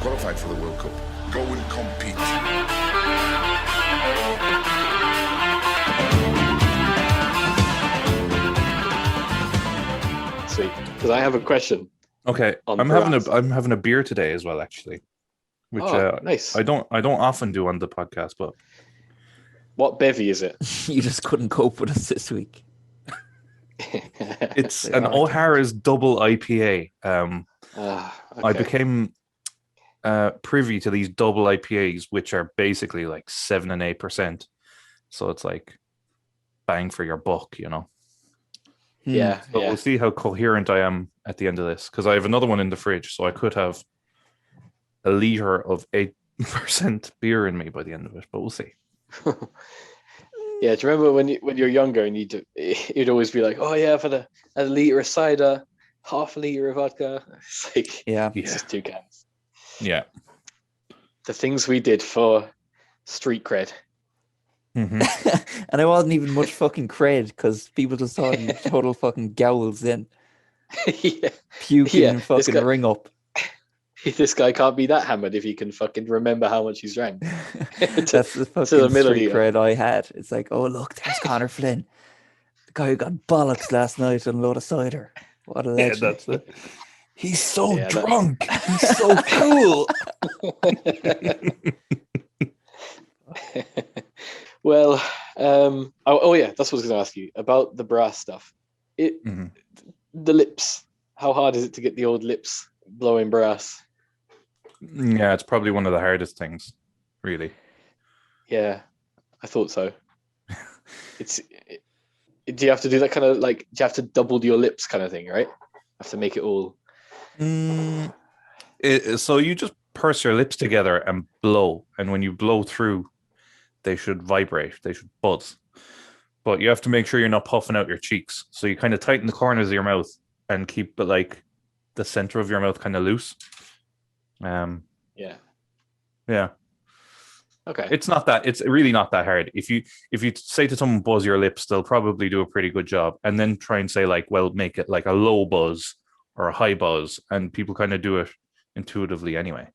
qualified for the World Cup. Go and compete. Sweet. Because I have a question. Okay, I'm having a beer today as well, actually, which nice. I don't often do on the podcast, but what bevy is it? You just couldn't cope with us this week. It's an O'Hara's double IPA. Okay. I became privy to these double IPAs, which are basically like 7 and 8%. So it's like bang for your buck, you know. Yeah. So we'll see how coherent I am at the end of this, because I have another one in the fridge, so I could have a liter of 8% beer in me by the end of it, but we'll see. Yeah, do you remember when you're younger and you'd always be like, oh yeah, I've had a liter of cider, half a liter of vodka. It's like, it's just 2 cans. Yeah. The things we did for street cred. Mm-hmm. And I wasn't even much fucking cred because people just thought I'm total fucking gowls then. Puking and fucking ring up. This guy can't be that hammered if he can fucking remember how much he's drank. That's the fucking street cred I had. It's like, oh look, there's Connor Flynn, the guy who got bollocks last night on a load of cider. What a legend! Yeah, that's it. He's so drunk. He's so cool. Well, that's what I was going to ask you about the brass stuff. The lips. How hard is it to get the old lips blowing brass? Yeah, it's probably one of the hardest things, really. Yeah, I thought so. Do you have to do that kind of like? Do you have to double your lips kind of thing, right? Have to make it all. So you just purse your lips together and blow, and when you blow through, they should vibrate, they should buzz. But you have to make sure you're not puffing out your cheeks. So you kind of tighten the corners of your mouth and keep like the center of your mouth kind of loose. Yeah. Okay. It's really not that hard. If you say to someone buzz your lips, they'll probably do a pretty good job. And then try and say like, well, make it like a low buzz or a high buzz, and people kind of do it intuitively anyway.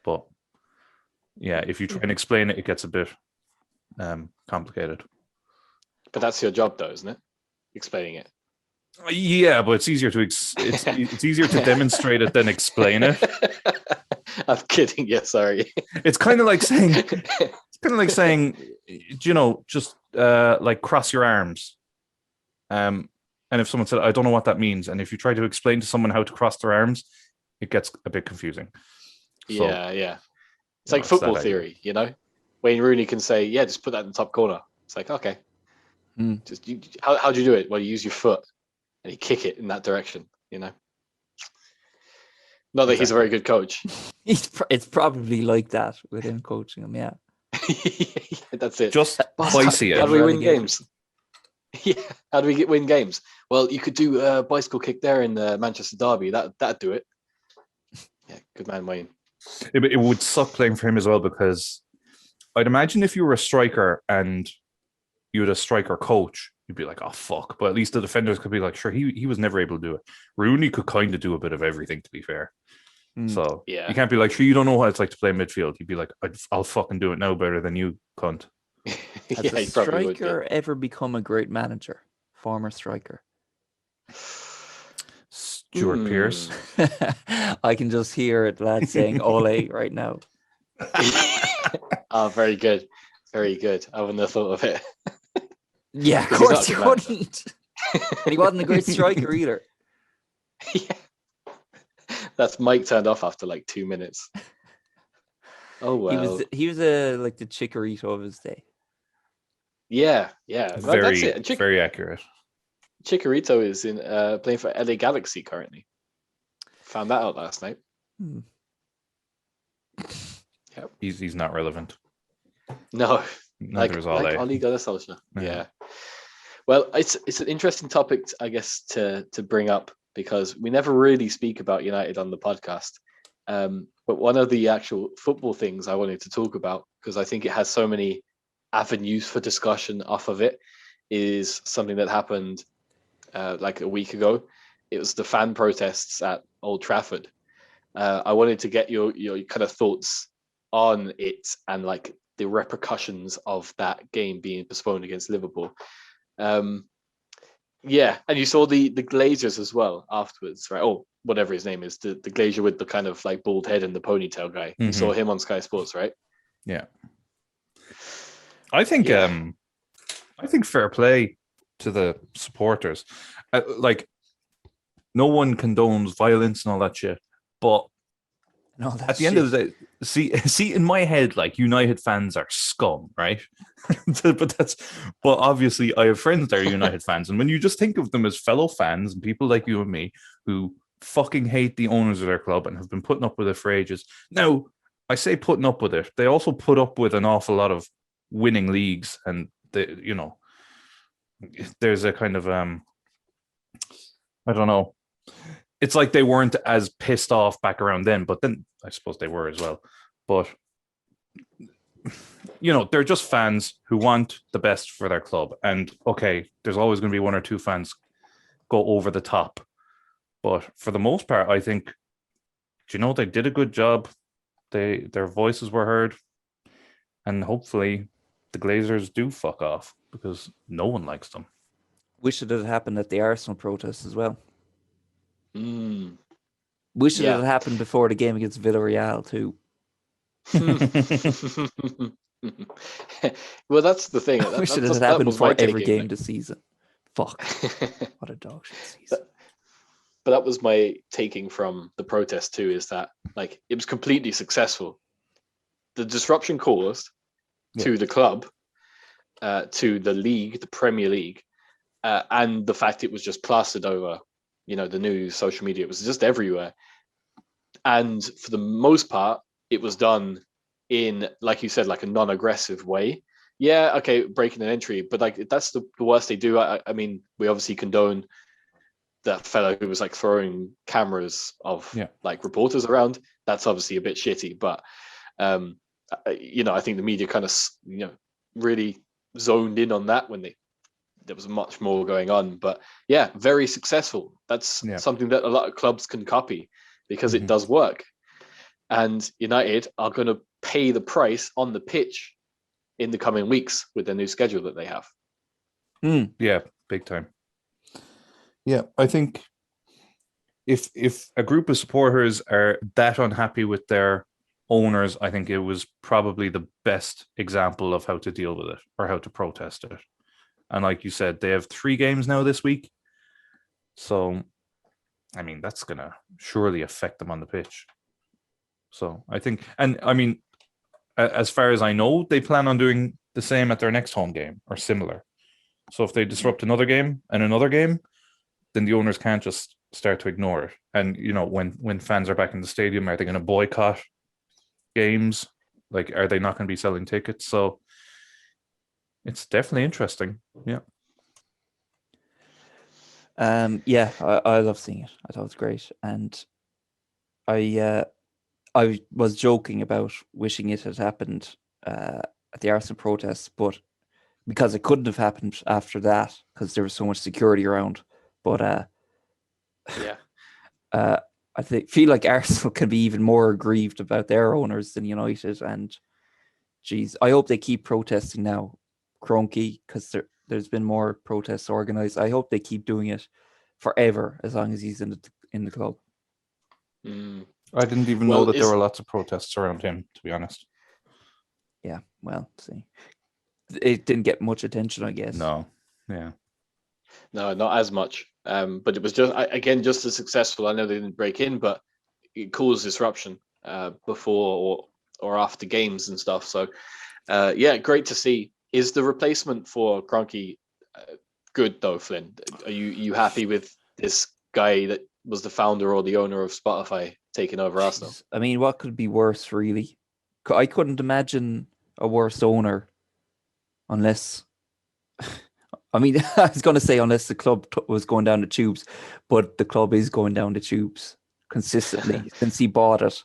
But yeah, if you try and explain it, it gets a bit complicated. But that's your job, though, isn't it? Explaining it. Yeah, but it's easier to it's easier to demonstrate it than explain it. I'm kidding. Yeah, sorry. It's kind of like saying, you know, just like cross your arms. And if someone said, I don't know what that means, and if you try to explain to someone how to cross their arms, it gets a bit confusing. So, yeah. It's like football theory, you know? Wayne Rooney can say, yeah, just put that in the top corner. It's like, okay. Just how do you do it? Well, you use your foot and you kick it in that direction, you know? Not that he's a very good coach. It's probably like that with him coaching him, yeah. That's it. Just spicy it. How do we win games? Yeah, how do we win games? Well, you could do a bicycle kick there in the Manchester derby. That'd do it. Yeah, good man, Wayne. It would suck playing for him as well, because I'd imagine if you were a striker and you had a striker coach, you'd be like, oh, fuck. But at least the defenders could be like, sure, he was never able to do it. Rooney could kind of do a bit of everything, to be fair. So you can't be like, sure, you don't know what it's like to play midfield. You'd be like, I'll fucking do it now better than you, cunt. Has a striker ever become a great manager? Former striker. Stuart Pearce. I can just hear it, lad, saying Ole right now. Oh, very good. Very good. I wouldn't have thought of it. Yeah, of course you wouldn't. And he wasn't a great striker either. Yeah. That's Mike turned off after like 2 minutes. Oh well. He was like the Chicharito of his day. Yeah. Very, that's it. Very accurate. Chicharito is in playing for LA Galaxy currently. Found that out last night. Yep. He's not relevant. No. Neither is Ole. Like Ole Gunnar Solskjaer. Yeah. Well, it's an interesting topic, I guess, to bring up, because we never really speak about United on the podcast. But one of the actual football things I wanted to talk about, because I think it has so many avenues for discussion off of it, is something that happened like a week ago. It was the fan protests at Old Trafford. I wanted to get your kind of thoughts on it and like the repercussions of that game being postponed against Liverpool. Yeah, and you saw the Glaziers as well afterwards, right? Oh, whatever his name is, the Glazier with the kind of like bald head and the ponytail guy. You saw him on Sky Sports, right? Yeah. I think fair play to the supporters. Like, no one condones violence and all that shit, but at the end of the day, see, in my head, like, United fans are scum, right? but obviously I have friends that are United fans, and when you just think of them as fellow fans and people like you and me who fucking hate the owners of their club and have been putting up with it for ages. Now, I say putting up with it, they also put up with an awful lot of winning leagues, and there's a kind of I don't know. It's like they weren't as pissed off back around then, but then I suppose they were as well. But they're just fans who want the best for their club. And okay, there's always going to be one or two fans go over the top. But for the most part, I think, they did a good job. Their voices were heard. And hopefully the Glazers do fuck off, because no one likes them. Wish it had happened at the Arsenal protest as well. Wish it had happened before the game against Villarreal too. Well, that's the thing. Wish it had happened before every game this season. Fuck. What a dog shit season. But that was my taking from the protest too, is that like it was completely successful. The disruption caused to the club, to the league, the Premier League, and the fact it was just plastered over, the news, social media, it was just everywhere. And for the most part, it was done in, like you said, like a non-aggressive way. Yeah, okay, breaking an entry, but like that's the worst they do. I mean, we obviously condone that fellow who was like throwing cameras of like reporters around. That's obviously a bit shitty, but I think the media kind of really zoned in on that when there was much more going on. But yeah, very successful. That's something that a lot of clubs can copy, because it does work. And United are going to pay the price on the pitch in the coming weeks with the new schedule that they have. Yeah, big time. Yeah, I think if a group of supporters are that unhappy with their owners, I think it was probably the best example of how to deal with it or how to protest it. And like you said, they have 3 games now this week. So, I mean, that's going to surely affect them on the pitch. So I think, and I mean, as far as I know, they plan on doing the same at their next home game or similar. So if they disrupt another game and another game, then the owners can't just start to ignore it. And, when fans are back in the stadium, are they going to boycott games? Like, are they not going to be selling tickets? So it's definitely interesting. Yeah. I love seeing it. I thought it was great. And I was joking about wishing it had happened at the Arsenal protests, but because it couldn't have happened after that, because there was so much security around. But I feel like Arsenal can be even more aggrieved about their owners than United. And geez, I hope they keep protesting now, Kronke, because there's been more protests organized. I hope they keep doing it forever, as long as he's in the club. I didn't even know that there were lots of protests around him, to be honest. Yeah, well, see, it didn't get much attention, I guess. No, yeah, no, not as much. But it was just as successful. I know they didn't break in, but it caused disruption before or after games and stuff. So, great to see. Is the replacement for Kronke good though, Flynn? Are you happy with this guy that was the founder or the owner of Spotify taking over Arsenal? I mean, what could be worse, really? I couldn't imagine a worse owner, unless. I mean, I was going to say unless the club was going down the tubes, but the club is going down the tubes consistently since he bought it.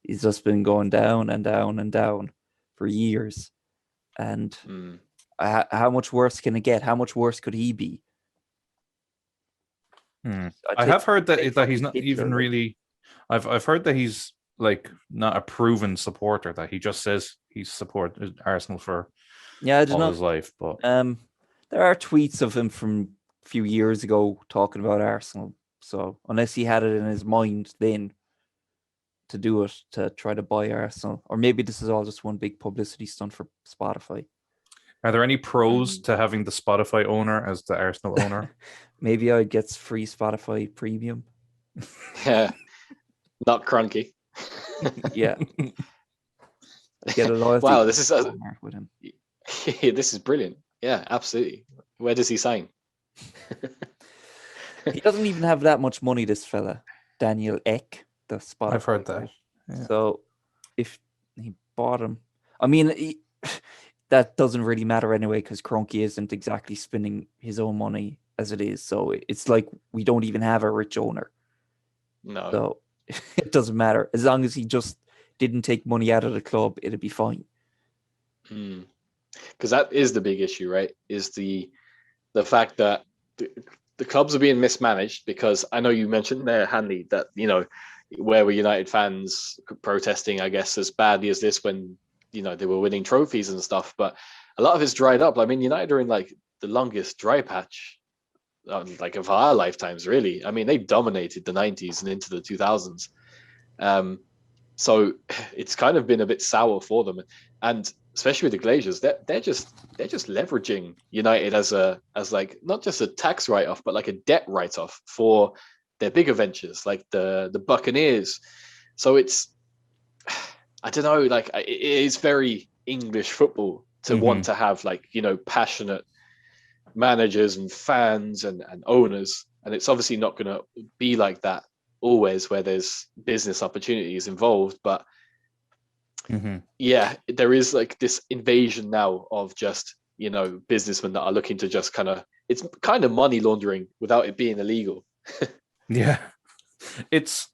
He's just been going down and down and down for years. And how much worse can it get? How much worse could he be? I have heard that he's not even really I've heard that he's like not a proven supporter, that he just says he's supported Arsenal for Yeah, I don't all know. his life. But There are tweets of him from a few years ago talking about Arsenal. So unless he had it in his mind then to do it, to try to buy Arsenal, or maybe this is all just one big publicity stunt for Spotify. are there any pros to having the Spotify owner as the Arsenal owner? Maybe I get free Spotify premium. Yeah, not Kronke. Yeah, get a loyalty. Wow, this is with him. this is brilliant. Yeah, absolutely. Where does he sign? He doesn't even have that much money, this fella, Daniel Ek, the Spotify. I've heard that. guy. Yeah. So if he bought him, I mean, that doesn't really matter anyway, because Kronke isn't exactly spending his own money as it is. So it's like we don't even have a rich owner. No. So it doesn't matter. As long as he just didn't take money out of the club, it'd be fine. Because that is the big issue, right? Is the fact that the clubs are being mismanaged. Because I know you mentioned there, Hanley, that where were United fans protesting, I guess, as badly as this when they were winning trophies and stuff, but a lot of it's dried up. I mean, United are in like the longest dry patch like of our lifetimes, really. I mean, they dominated the 90s and into the 2000s. So it's kind of been a bit sour for them, and especially with the Glaziers, they're just leveraging United as like not just a tax write-off, but like a debt write-off for their bigger ventures, like the Buccaneers. So it's, I don't know, like it is very English football to want to have like passionate managers and fans and owners, and it's obviously not going to be like that always where there's business opportunities involved. But yeah, there is like this invasion now of just businessmen that are looking to just it's kind of money laundering without it being illegal. Yeah, it's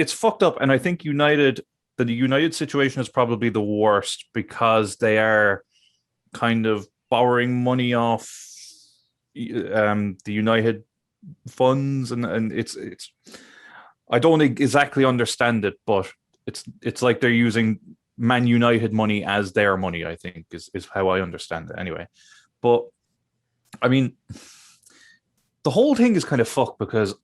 fucked up, and I think the United situation is probably the worst because they are kind of borrowing money off the United funds, and it's I don't exactly understand it, but it's like they're using Man United money as their money, I think is how I understand it anyway. But I mean, the whole thing is kind of fucked because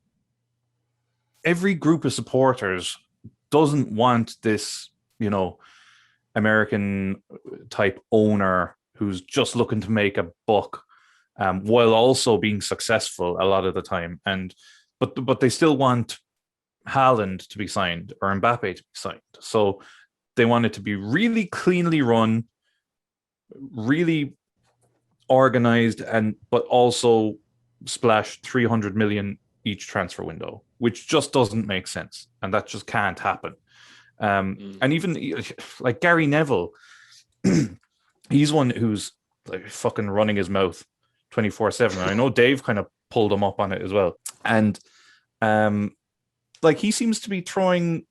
every group of supporters doesn't want this, American type owner who's just looking to make a buck, while also being successful a lot of the time. But they still want Haaland to be signed or Mbappe to be signed. So they want it to be really cleanly run, really organized, but also splash 300 million each transfer window, which just doesn't make sense, and that just can't happen. And even like Gary Neville, he's one who's like fucking running his mouth 24/7. I know Dave kind of pulled him up on it as well, and like he seems to be throwing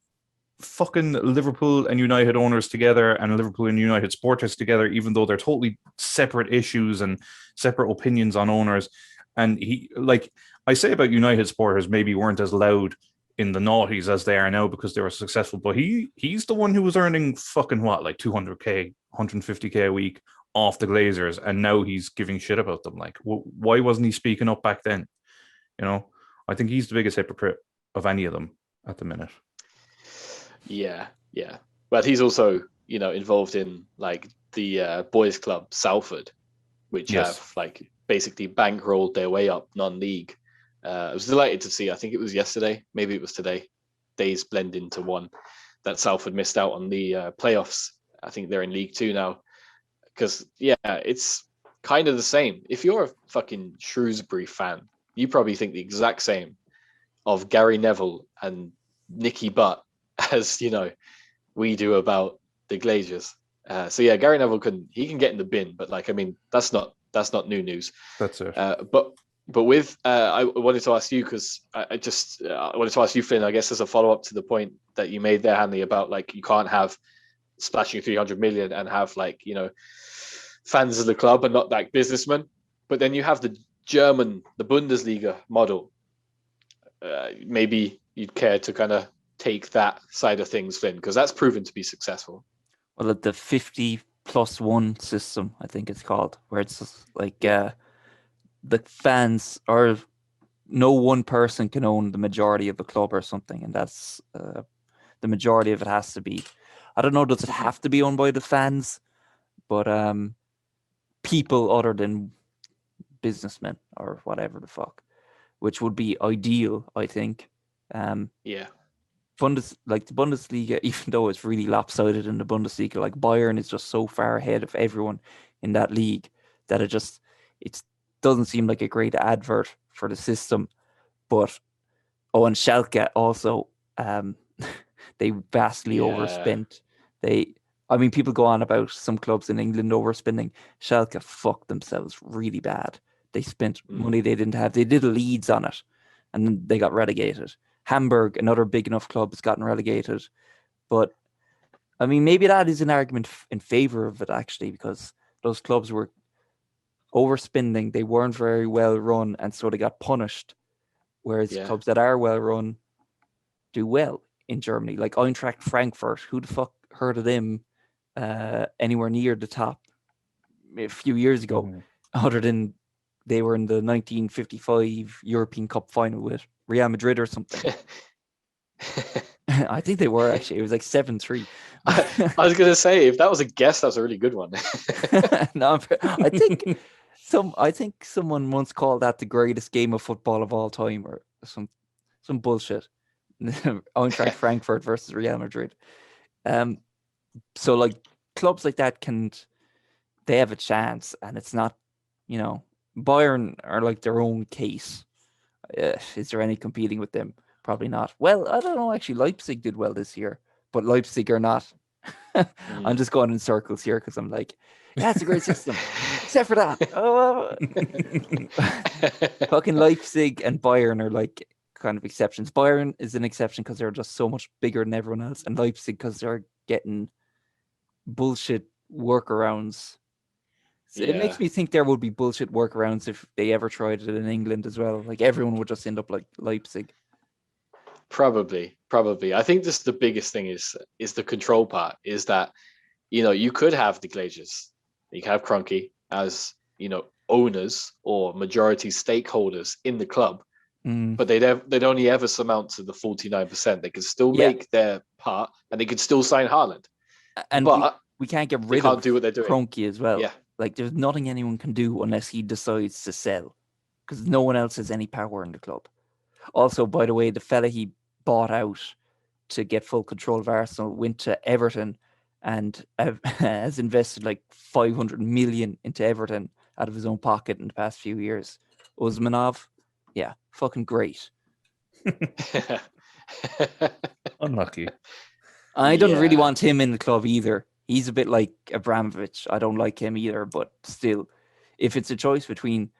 fucking Liverpool and United owners together and Liverpool and United supporters together, even though they're totally separate issues and separate opinions on owners. And he, like I say about United supporters, maybe weren't as loud in the noughties as they are now because they were successful, but he's the one who was earning fucking what, like 200k, 150k a week off the Glaziers, and now he's giving shit about them. Like, why wasn't he speaking up back then? I think he's the biggest hypocrite of any of them at the minute. Yeah. But he's also, involved in like the boys club Salford, which have like basically bankrolled their way up non-league. I was delighted to see, I think it was yesterday, maybe it was today, days blend into one, that Salford missed out on the playoffs. I think they're in League Two now. Because, yeah, it's kind of the same. If you're a fucking Shrewsbury fan, you probably think the exact same of Gary Neville and Nicky Butt as, we do about the Glaziers. So, yeah, Gary Neville can get in the bin, but, like, I mean, that's not new news. That's it. But with, I wanted to ask you, because I wanted to ask you, Finn, I guess as a follow-up to the point that you made there, Hanley, about, like, you can't have splashing 300 million and have, like, fans of the club and not like businessmen. But then you have the Bundesliga model. Maybe, you'd care to kind of take that side of things, Finn? Because that's proven to be successful. Well, the 50+1 system, I think it's called, where it's just like the fans, or no one person can own the majority of a club or something, and that's the majority of it has to be. I don't know, does it have to be owned by the fans? But people other than businessmen or whatever the fuck, which would be ideal, I think. Yeah. Like the Bundesliga, even though it's really lopsided in the Bundesliga, like Bayern is just so far ahead of everyone in that league that it doesn't seem like a great advert for the system. But and Schalke also, they vastly overspent. People go on about some clubs in England overspending. Schalke fucked themselves really bad. They spent money they didn't have. They did Leeds on it, and then they got relegated. Hamburg, another big enough club, has gotten relegated. But, I mean, maybe that is an argument in favour of it, actually, because those clubs were overspending. They weren't very well run, and so they got punished. Whereas clubs that are well run do well in Germany. Like Eintracht Frankfurt, who the fuck heard of them anywhere near the top a few years ago, other than they were in the 1955 European Cup final with Real Madrid or something. I think they were, actually. It was like 7-3. I was going to say, if that was a guess, that's a really good one. No, I think someone once called that the greatest game of football of all time, or some bullshit. Eintracht Frankfurt versus Real Madrid. So like clubs like that they have a chance, and it's not, Bayern are like their own case. Is there any competing with them? Probably not. Well, I don't know. Actually, Leipzig did well this year, but Leipzig are not. I'm just going in circles here because I'm like, yeah, it's a great system, except for that. Fucking Leipzig and Bayern are like kind of exceptions. Bayern is an exception because they're just so much bigger than everyone else, and Leipzig because they're getting bullshit workarounds. So it makes me think there would be bullshit workarounds if they ever tried it in England as well. Like everyone would just end up like Leipzig. Probably. I think this the biggest thing is the control part. Is that you could have the Glaziers, you could have Kronke as owners or majority stakeholders in the club, but they'd only ever amount to the 49%. They could still make their part, and they could still sign Haaland. And but we can't get rid of do what they're doing. Kronke as well. Yeah. Like there's nothing anyone can do unless he decides to sell, because no one else has any power in the club. Also, by the way, the fella he bought out to get full control of Arsenal went to Everton and has invested like 500 million into Everton out of his own pocket in the past few years. Usmanov, yeah, fucking great. Unlucky. I don't really want him in the club either. He's a bit like Abramovich. I don't like him either, but still, if it's a choice between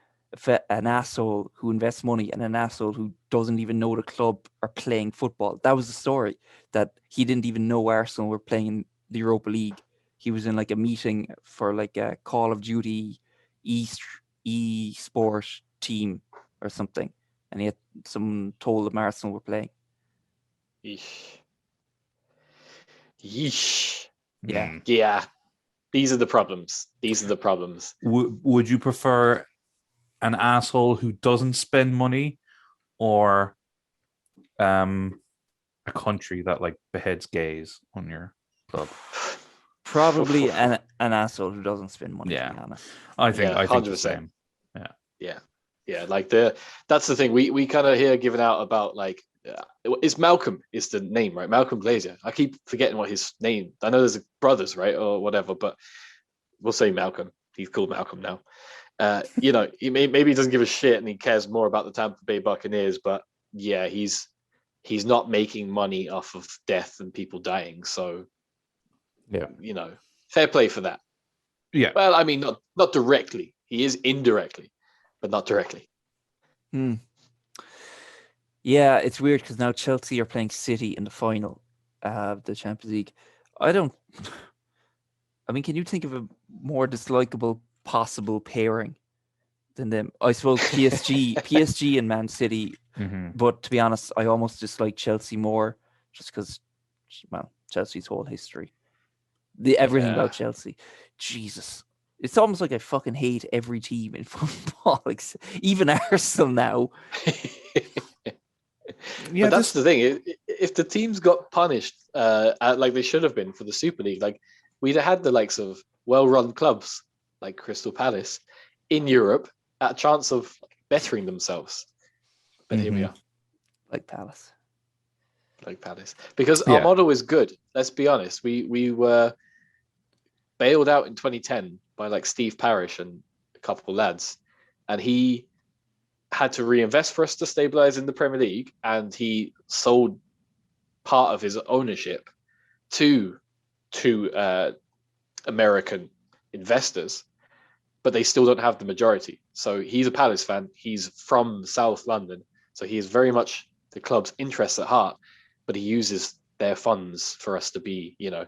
an asshole who invests money and an asshole who doesn't even know the club are playing football. That was the story, that he didn't even know Arsenal were playing in the Europa League. He was in like a meeting for like a Call of Duty e-sport team or something, and he had someone told him Arsenal were playing. Yeesh. Yeah. Yeah. These are the problems. Would you prefer an asshole who doesn't spend money, or a country that like beheads gays on your club? Probably an asshole who doesn't spend money. Yeah. To be honest. I think the 100%. same. Yeah. Like that's the thing we kind of hear given out about, like, it's Malcolm is the name, right? Malcolm Glazier. I keep forgetting what his name. I know there's brothers, right, or whatever, but we'll say Malcolm. He's called Malcolm now. Maybe he doesn't give a shit and he cares more about the Tampa Bay Buccaneers, but yeah, he's not making money off of death and people dying. So yeah, fair play for that. Yeah. Well, I mean, not directly. He is indirectly, but not directly. Yeah, it's weird because now Chelsea are playing City in the final of the Champions League. Can you think of a more dislikable possible pairing than them? I suppose PSG and Man City But to be honest, I almost dislike Chelsea more just because, well, Chelsea's whole history. Everything about Chelsea. Jesus. It's almost like I fucking hate every team in football, even Arsenal now. But that's the thing. If the teams got punished like they should have been for the Super League, like we'd have had the likes of well-run clubs like Crystal Palace in Europe at a chance of bettering themselves. But here we are. Like Palace. Because our model is good. Let's be honest. We were bailed out in 2010 by like Steve Parish and a couple of lads, and he had to reinvest for us to stabilize in the Premier League, and he sold part of his ownership to American investors, but they still don't have the majority. So he's a Palace fan. He's from South London, so he is very much the club's interests at heart, but he uses their funds for us to be, a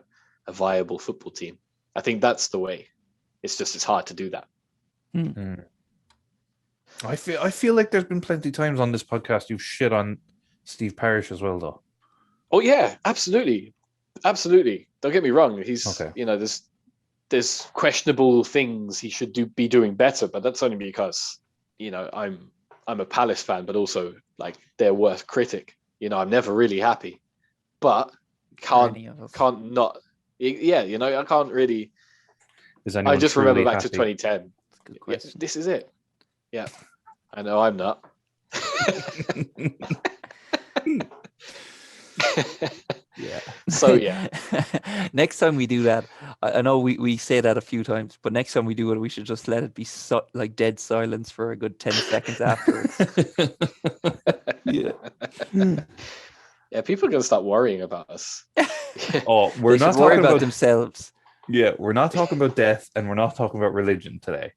viable football team. I think that's the way. It's hard to do that. I feel like there's been plenty of times on this podcast you've shit on Steve Parish as well, though. Oh yeah, absolutely. Don't get me wrong. He's there's questionable things he should be doing better, but that's only because I'm a Palace fan, but also like their worst critic. I'm never really happy, but can't not. Yeah, I can't really. I just remember back to 2010. Good question. Yeah, this is it. Yeah, I know I'm not. Yeah. So yeah. Next time we do that, I know we say that a few times, but next time we do it, we should just let it be like dead silence for a good 10 seconds afterwards. Yeah. Yeah, people are gonna start worrying about us. Oh, we're They not should worry talking about themselves. Yeah, we're not talking about death, and we're not talking about religion today.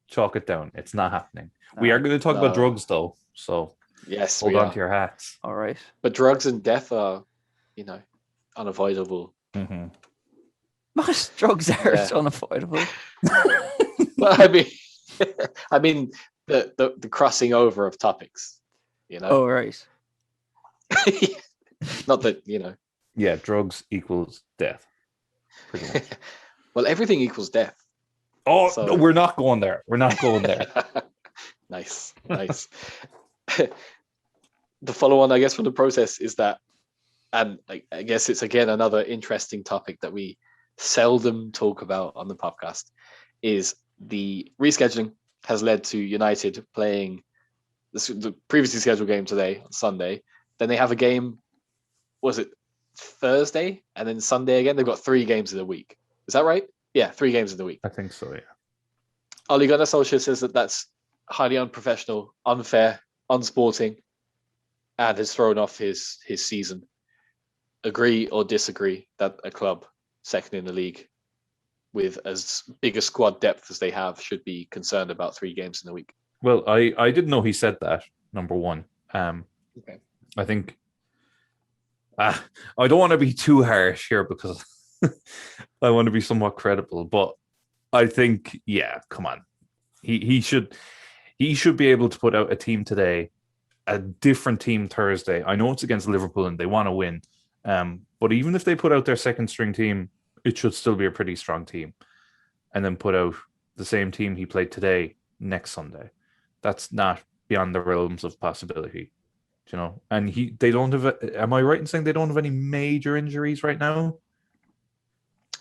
Chalk it down. It's not happening. We are going to talk about drugs, though. So yes, hold on to your hats. All right. But drugs and death are, unavoidable. Mm-hmm. Most drugs are unavoidable. Well, I mean, the crossing over of topics. Oh right. Not that Yeah, drugs equals death. Pretty much. Well, everything equals death. Oh, no, we're not going there. Nice. The follow-on, I guess, from the process is that, and I guess it's again another interesting topic that we seldom talk about on the podcast, is the rescheduling has led to United playing the previously scheduled game today on Sunday. Then they have a game, was it Thursday? And then Sunday again. They've got 3 games in a week. Is that right? Yeah, 3 games in the week. I think so, yeah. Ole Gunnar Solskjaer says that's highly unprofessional, unfair, unsporting, and has thrown off his season. Agree or disagree that a club second in the league with as big a squad depth as they have should be concerned about 3 games in a week? Well, I didn't know he said that, number one. Okay. I think I don't want to be too harsh here because I want to be somewhat credible, but I think, yeah, come on. He should be able to put out a team today, a different team Thursday. I know it's against Liverpool and they want to win, but even if they put out their second string team, it should still be a pretty strong team. And then put out the same team he played today next Sunday. That's not beyond the realms of possibility, And they don't have. Am I right in saying they don't have any major injuries right now?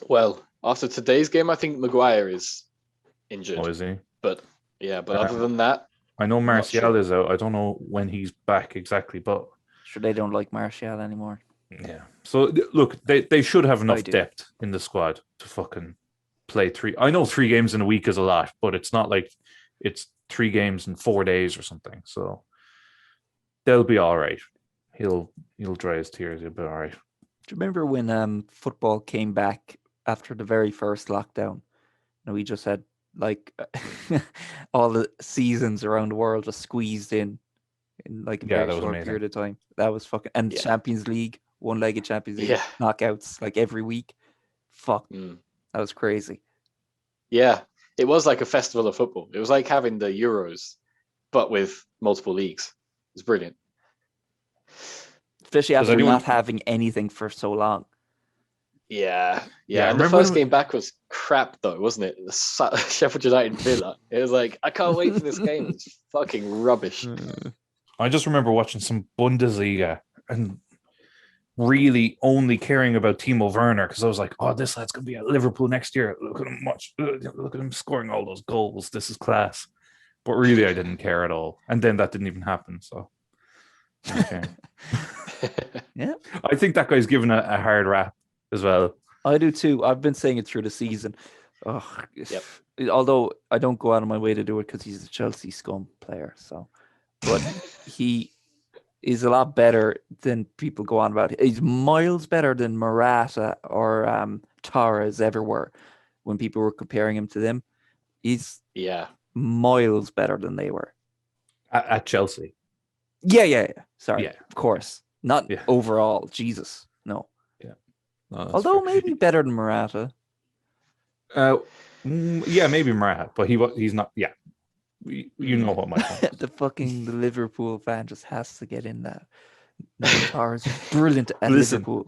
Well, after today's game, I think Maguire is injured. Oh, is he? But other than that, I know Martial is out. I don't know when he's back exactly, but Sure, they don't like Martial anymore. yeah. So look, they should have enough depth in the squad to fucking play 3. I know 3 games in a week is a lot, but it's not like it's 3 games in 4 days or something. So they'll be all right. He'll dry his tears. He'll be all right. Do you remember when football came back after the very first lockdown? We just had like all the seasons around the world just squeezed in like a very short period of time. That was fucking Champions League, one-legged Champions League knockouts like every week. Fuck, that was crazy. Yeah, it was like a festival of football. It was like having the Euros, but with multiple leagues. It's brilliant. Especially after anyone- not having anything for so long. Yeah. Yeah, I And the remember first when- game back was crap, though, wasn't it? Sheffield United Villa. It was like, I can't wait for this game. It's fucking rubbish. I just remember watching some Bundesliga and really only caring about Timo Werner because I was like, oh, this lad's going to be at Liverpool next year. Look at him look at him scoring all those goals. This is class. But really, I didn't care at all. And then that didn't even happen. So, okay. Yeah, I think that guy's given a hard rap as well. I do too. I've been saying it through the season. Oh, although I don't go out of my way to do it because he's a Chelsea scum player. So, but he is a lot better than people go on about. He's miles better than Morata or Torres ever were when people were comparing him to them. He's miles better than they were. At Chelsea. Yeah. Sorry. Yeah. Of course. Not overall. Jesus. No. No, that's Although fair. maybe better than Morata. Yeah, maybe Morata, but he's not. Yeah, you know what my point is. the Liverpool fan just has to get in that. No, Torres is brilliant at Listen. Liverpool.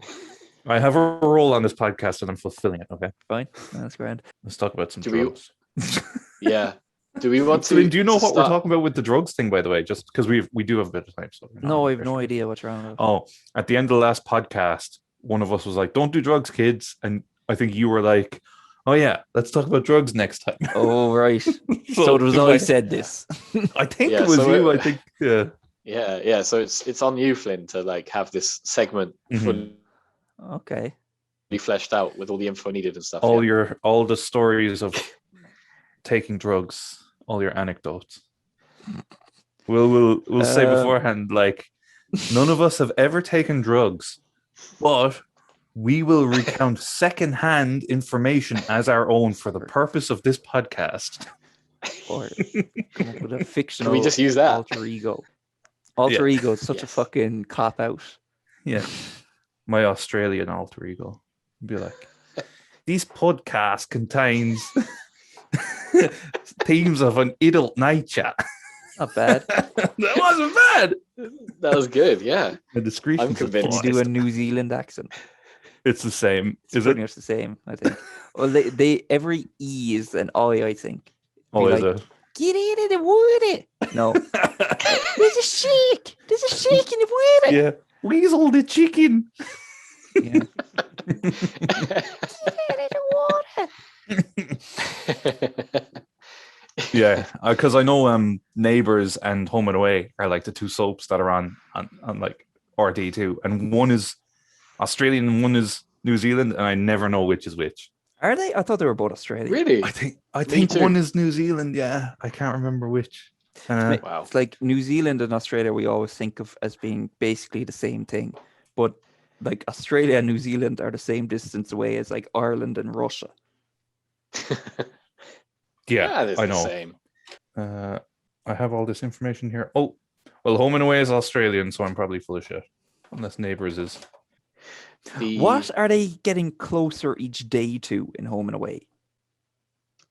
I have a role on this podcast and I'm fulfilling it. Okay, Fine. That's grand. let's talk about some Do we- drugs. Yeah. Do we want to? Celine, do you know what we're start- talking about with the drugs thing, by the way? Just because we do have a bit of time. So No, I have no idea what you're on about. Oh, at the end of the last podcast, one of us was like, "Don't do drugs, kids," and I think you were like, "Oh yeah, let's talk about drugs next time." Oh, right. So it was if I said this. I think Yeah, it was so you. it- I think yeah. Yeah. So it's on you, Flynn, to like have this segment Mhm. fully Okay. fleshed out with all the info needed and stuff. All the stories of taking drugs, all your anecdotes. We'll say beforehand, like none of us have ever taken drugs, but we will recount secondhand information as our own for the purpose of this podcast. Or come up with a fictional Can we just use that? alter ego. Alter ego is such a Yes. fucking cop out. Yeah, my Australian alter ego. Be like, this podcast contains themes of an adult nature. Not bad. That wasn't bad. That was good. Yeah. The discretion. I'm convinced. You do a New Zealand accent. It's the same. It's Is pretty it? much the same, I think. Well, they every E is an I think. Oh, Be is like, it? Get in the water. No. There's a shake. There's a shake in the water. Yeah. Weasel the chicken. Yeah. Yeah, because I know Neighbours and Home and Away are like the two soaps that are on like RT2, and one is Australian and one is New Zealand, and I never know which is which. Are they? I thought they were both Australian. Really? I think too. one is New Zealand. Yeah, I can't remember which. Wow. It's like New Zealand and Australia we always think of as being basically the same thing. But like Australia and New Zealand are the same distance away as like Ireland and Russia. Yeah, it's I the know. same. I have all this information here. Oh, well, Home and Away is Australian, so I'm probably full of shit. Unless Neighbours is. What are they getting closer each day to in Home and Away?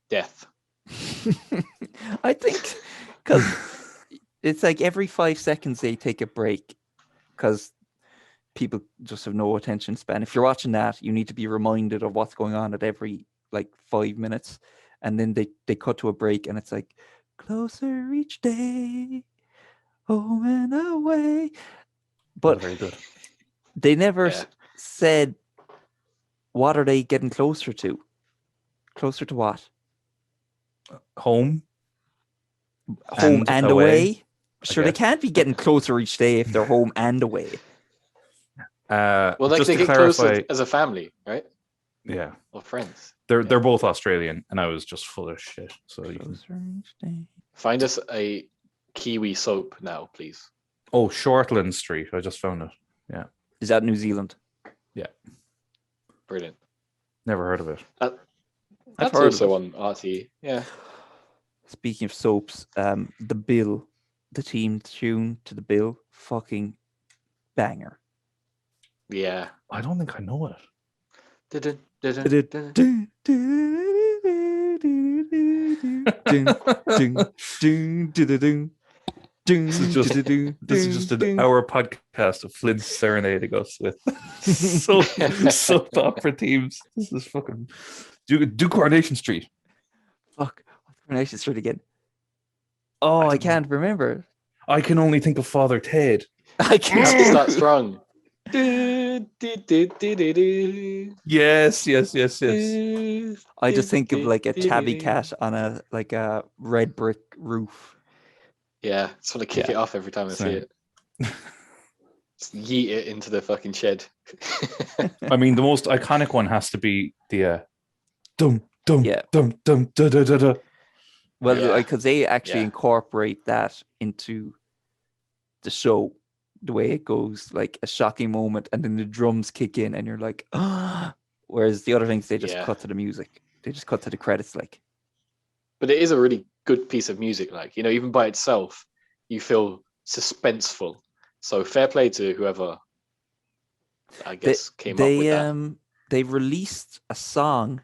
Death. I think because it's like every 5 seconds they take a break because people just have no attention span. If you're watching that, you need to be reminded of what's going on at every like 5 minutes. And then they cut to a break and it's like closer each day, home and away. But Very good. they never Yeah. said what are they getting closer to? Closer to what? Home. Home and away. Sure, they guess. can't be getting closer each day if they're home and away. Well, like just they to get clarify, closer as a family, right? yeah, Or friends. they're both Australian, and I was just full of shit. So you can... Closer each day. Find us a Kiwi soap now, please. Oh, Shortland Street. I just found it. Is that New Zealand? Brilliant. Never heard of it. That's heard of also on RT. Yeah. Speaking of soaps, the Bill, the theme tune to the Bill, fucking banger. Yeah. I don't think I know it. Dun, dun, dun, dun, dun. This is just an hour podcast of Flint serenading us with soap opera themes. This is fucking do Coronation Street. Fuck, what's Coronation Street again? Oh, I can't remember. I can only think of Father Ted. I can't. It's not strong. Yes. I just think of like a tabby cat on a red brick roof. Yeah, just want to kick it off every time I see it. Just yeet it into the fucking shed. I mean, the most iconic one has to be the dum dum Yeah. dum dum da da da da. Well, Yeah. because they actually incorporate that into the show, the way it goes, like a shocking moment, and then the drums kick in, and you're like, ah. Whereas the other things, they just cut to the music. They just cut to the credits, like. But it is a really good piece of music. Like, even by itself, you feel suspenseful. So fair play to whoever, I guess, came up with that. They released a song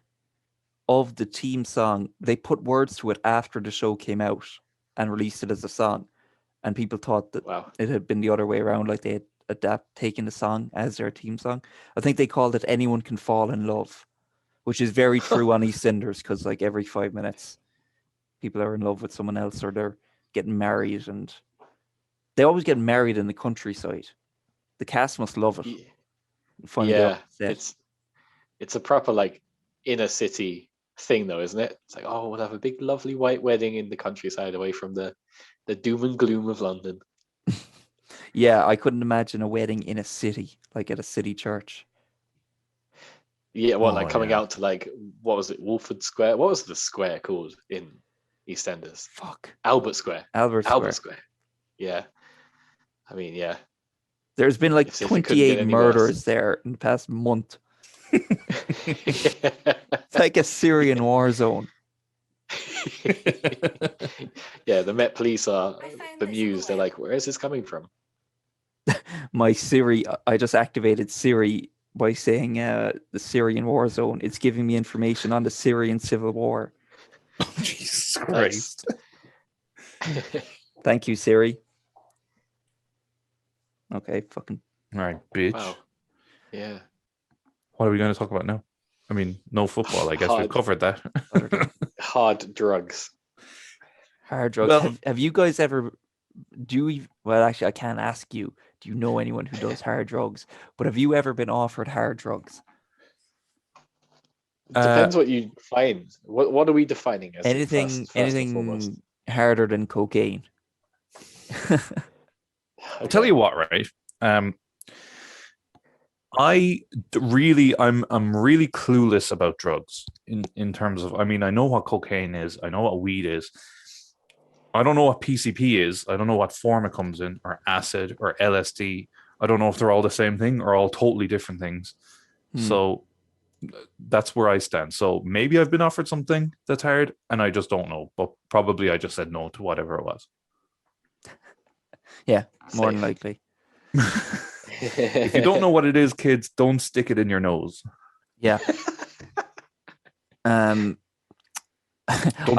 of the team song. They put words to it after the show came out and released it as a song. And people thought that it had been the other way around, like they had taken the song as their team song. I think they called it Anyone Can Fall in Love, which is very true on EastEnders, because like every 5 minutes, people are in love with someone else or they're getting married, and they always get married in the countryside. The cast must love it. Yeah, it's a proper like inner city thing though, isn't it? It's like, oh, we'll have a big lovely white wedding in the countryside away from the doom and gloom of London. Yeah, I couldn't imagine a wedding in a city, like at a city church. Yeah, coming out to like, what was it, Wolford Square? What was the square called in EastEnders? Fuck. Albert Square. Albert Square. Yeah. I mean, yeah. There's been like If it couldn't 28 get any murders worse. there in the past month. It's like a Syrian war zone. Yeah, the Met Police are bemused. They're like, where is this coming from? My Siri, I just activated Siri by saying the Syrian war zone. It's giving me information on the Syrian civil war. Oh, Jesus Christ. Thank you, Siri. Okay, fucking. All right, bitch. Wow. Yeah. What are we going to talk about now? I mean, no football. I guess we've covered that. Hard drugs. Hard drugs. Well, have you guys ever? Well, actually, I can't ask you. Do you know anyone who does hard drugs? But have you ever been offered hard drugs? Depends what you find. What are we defining as anything first harder than cocaine? I'll tell you what, right? I'm really clueless about drugs in terms of, I mean, I know what cocaine is, I know what weed is. I don't know what PCP is. I don't know what form it comes in, or acid, or LSD. I don't know if they're all the same thing or all totally different things. So that's where I stand. So maybe I've been offered something that's hard and I just don't know, but probably I just said no to whatever it was. Yeah, more than likely. If you don't know what it is, kids, don't stick it in your nose. Yeah. Don't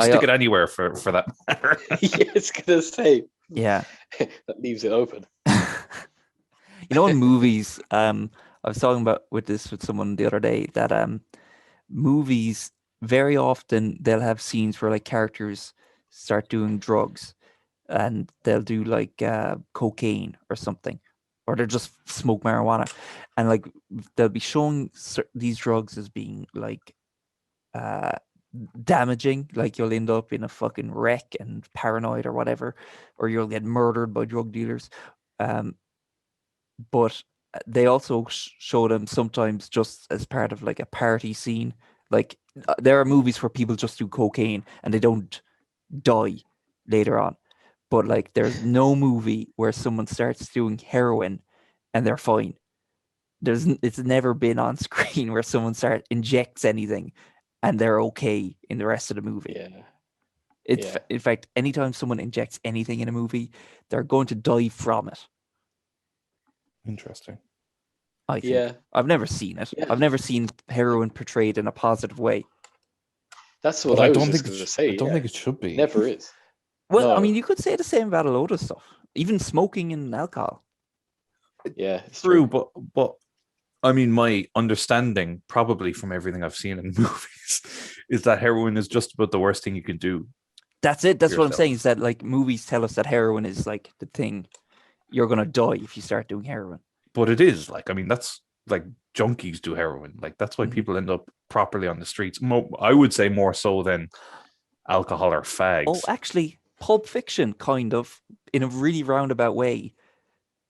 stick it anywhere for that matter. Yeah, it's gonna say. Yeah. That leaves it open. You know, in movies, I was talking about with someone the other day that movies, very often they'll have scenes where like characters start doing drugs, and they'll do like cocaine or something, or they'll just smoke marijuana, and like they'll be showing these drugs as being like damaging, like you'll end up in a fucking wreck and paranoid or whatever, or you'll get murdered by drug dealers. But they also show them sometimes just as part of like a party scene. Like there are movies where people just do cocaine and they don't die later on. But like there's no movie where someone starts doing heroin and they're fine. It's never been on screen where someone injects anything and they're okay in the rest of the movie. Yeah. In fact, anytime someone injects anything in a movie, they're going to die from it. Interesting. I think. I've never seen it. Yeah. I've never seen heroin portrayed in a positive way. That's what I was just going to say. I don't think it should be. It never is. Well, I No. mean, you could say the same about a load of stuff, even smoking and alcohol. Yeah, it's True, true. but I mean, my understanding, probably from everything I've seen in movies, is that heroin is just about the worst thing you can do. That's it. That's what I'm Yourself. saying. Is that like movies tell us that heroin is like the thing. You're gonna die if you start doing heroin. But it is like, I mean, that's like junkies do heroin. Like that's why Mhm. people end up properly on the streets. I would say more so than alcohol or fags. Oh, actually, Pulp Fiction, kind of, in a really roundabout way.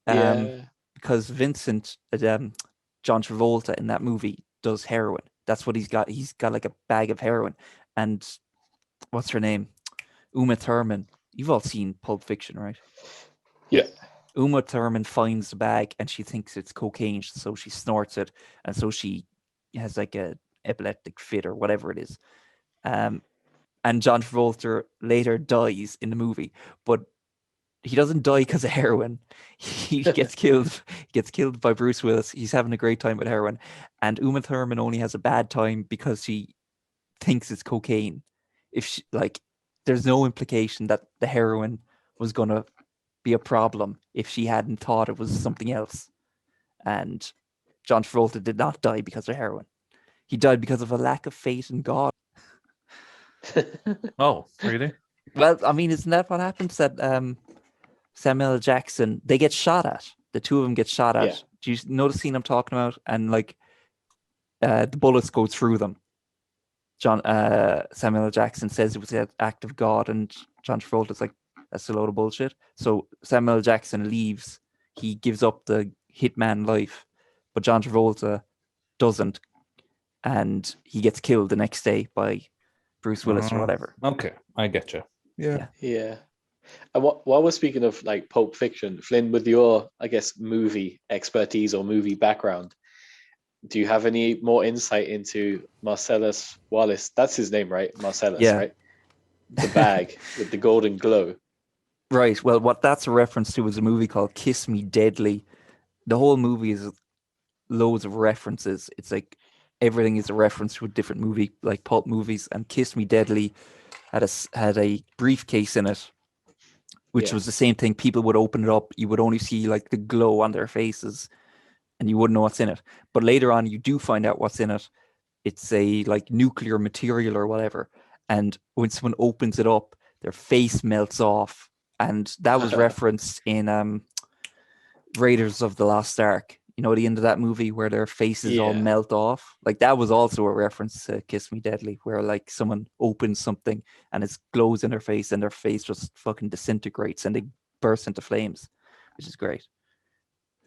Yeah. Because Vincent, John Travolta in that movie does heroin. That's what he's got. He's got like a bag of heroin. And what's her name? Uma Thurman. You've all seen Pulp Fiction, right? Yeah. Uma Thurman finds the bag and she thinks it's cocaine, so she snorts it, and so she has like a epileptic fit or whatever it is. And John Travolta later dies in the movie, but he doesn't die because of heroin. He gets killed. He gets killed by Bruce Willis. He's having a great time with heroin, and Uma Thurman only has a bad time because she thinks it's cocaine. If she, like, there's no implication that the heroin was gonna be a problem if she hadn't thought it was something else. And John Travolta did not die because of heroin. He died because of a lack of faith in God. Oh, really? Well, I mean, isn't that what happens? That Samuel L. Jackson, they get shot at. The two of them get shot at. Yeah. Do you know the scene I'm talking about? And like the bullets go through them. Samuel L. Jackson says it was an act of God, and John Travolta's like, that's a load of bullshit. So Samuel L. Jackson leaves. He gives up the hitman life, but John Travolta doesn't, and he gets killed the next day by Bruce Willis or whatever. Okay, I get you. Yeah. Yeah. And while we're speaking of like Pulp Fiction, Flynn, with your, I guess, movie expertise or movie background, do you have any more insight into Marcellus Wallace? That's his name, right? Marcellus, Yeah. right? The bag with the golden glow. Right. Well, what that's a reference to is a movie called Kiss Me Deadly. The whole movie is loads of references. It's like everything is a reference to a different movie, like pulp movies. And Kiss Me Deadly had a briefcase in it, which Yeah. was the same thing. People would open it up. You would only see like the glow on their faces, and you wouldn't know what's in it. But later on, you do find out what's in it. It's a like nuclear material or whatever. And when someone opens it up, their face melts off. And that was referenced in Raiders of the Lost Ark. You know, the end of that movie where their faces all Yeah. melt off. Like that was also a reference to Kiss Me Deadly, where like someone opens something and it glows in their face and their face just fucking disintegrates and they burst into flames, which is great.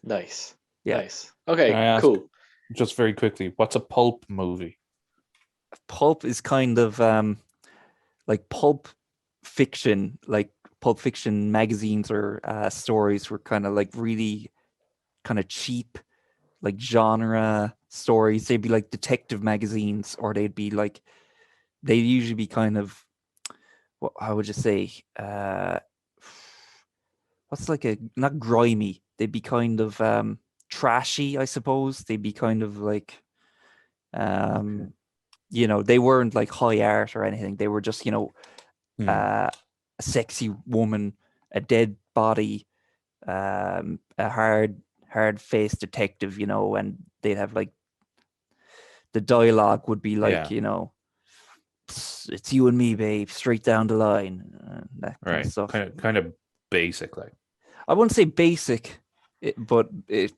Nice. Yeah. Nice. Okay, Can I ask, cool. just very quickly, what's a pulp movie? Pulp is kind of like pulp fiction, like Pulp Fiction magazines or stories were kind of like really kind of cheap, like genre stories. They'd be like detective magazines, or they'd usually be kind of, what, how would you say, what's like a, not grimy, they'd be kind of trashy, I suppose. They'd be kind of like you know, they weren't like high art or anything. They were just, you know, a sexy woman, a dead body, a hard-faced detective, you know, and they'd have like the dialogue would be like, Yeah. you know, it's you and me, babe, straight down the line, that kind Right. of stuff. Kind of basic, like. I wouldn't say basic, but it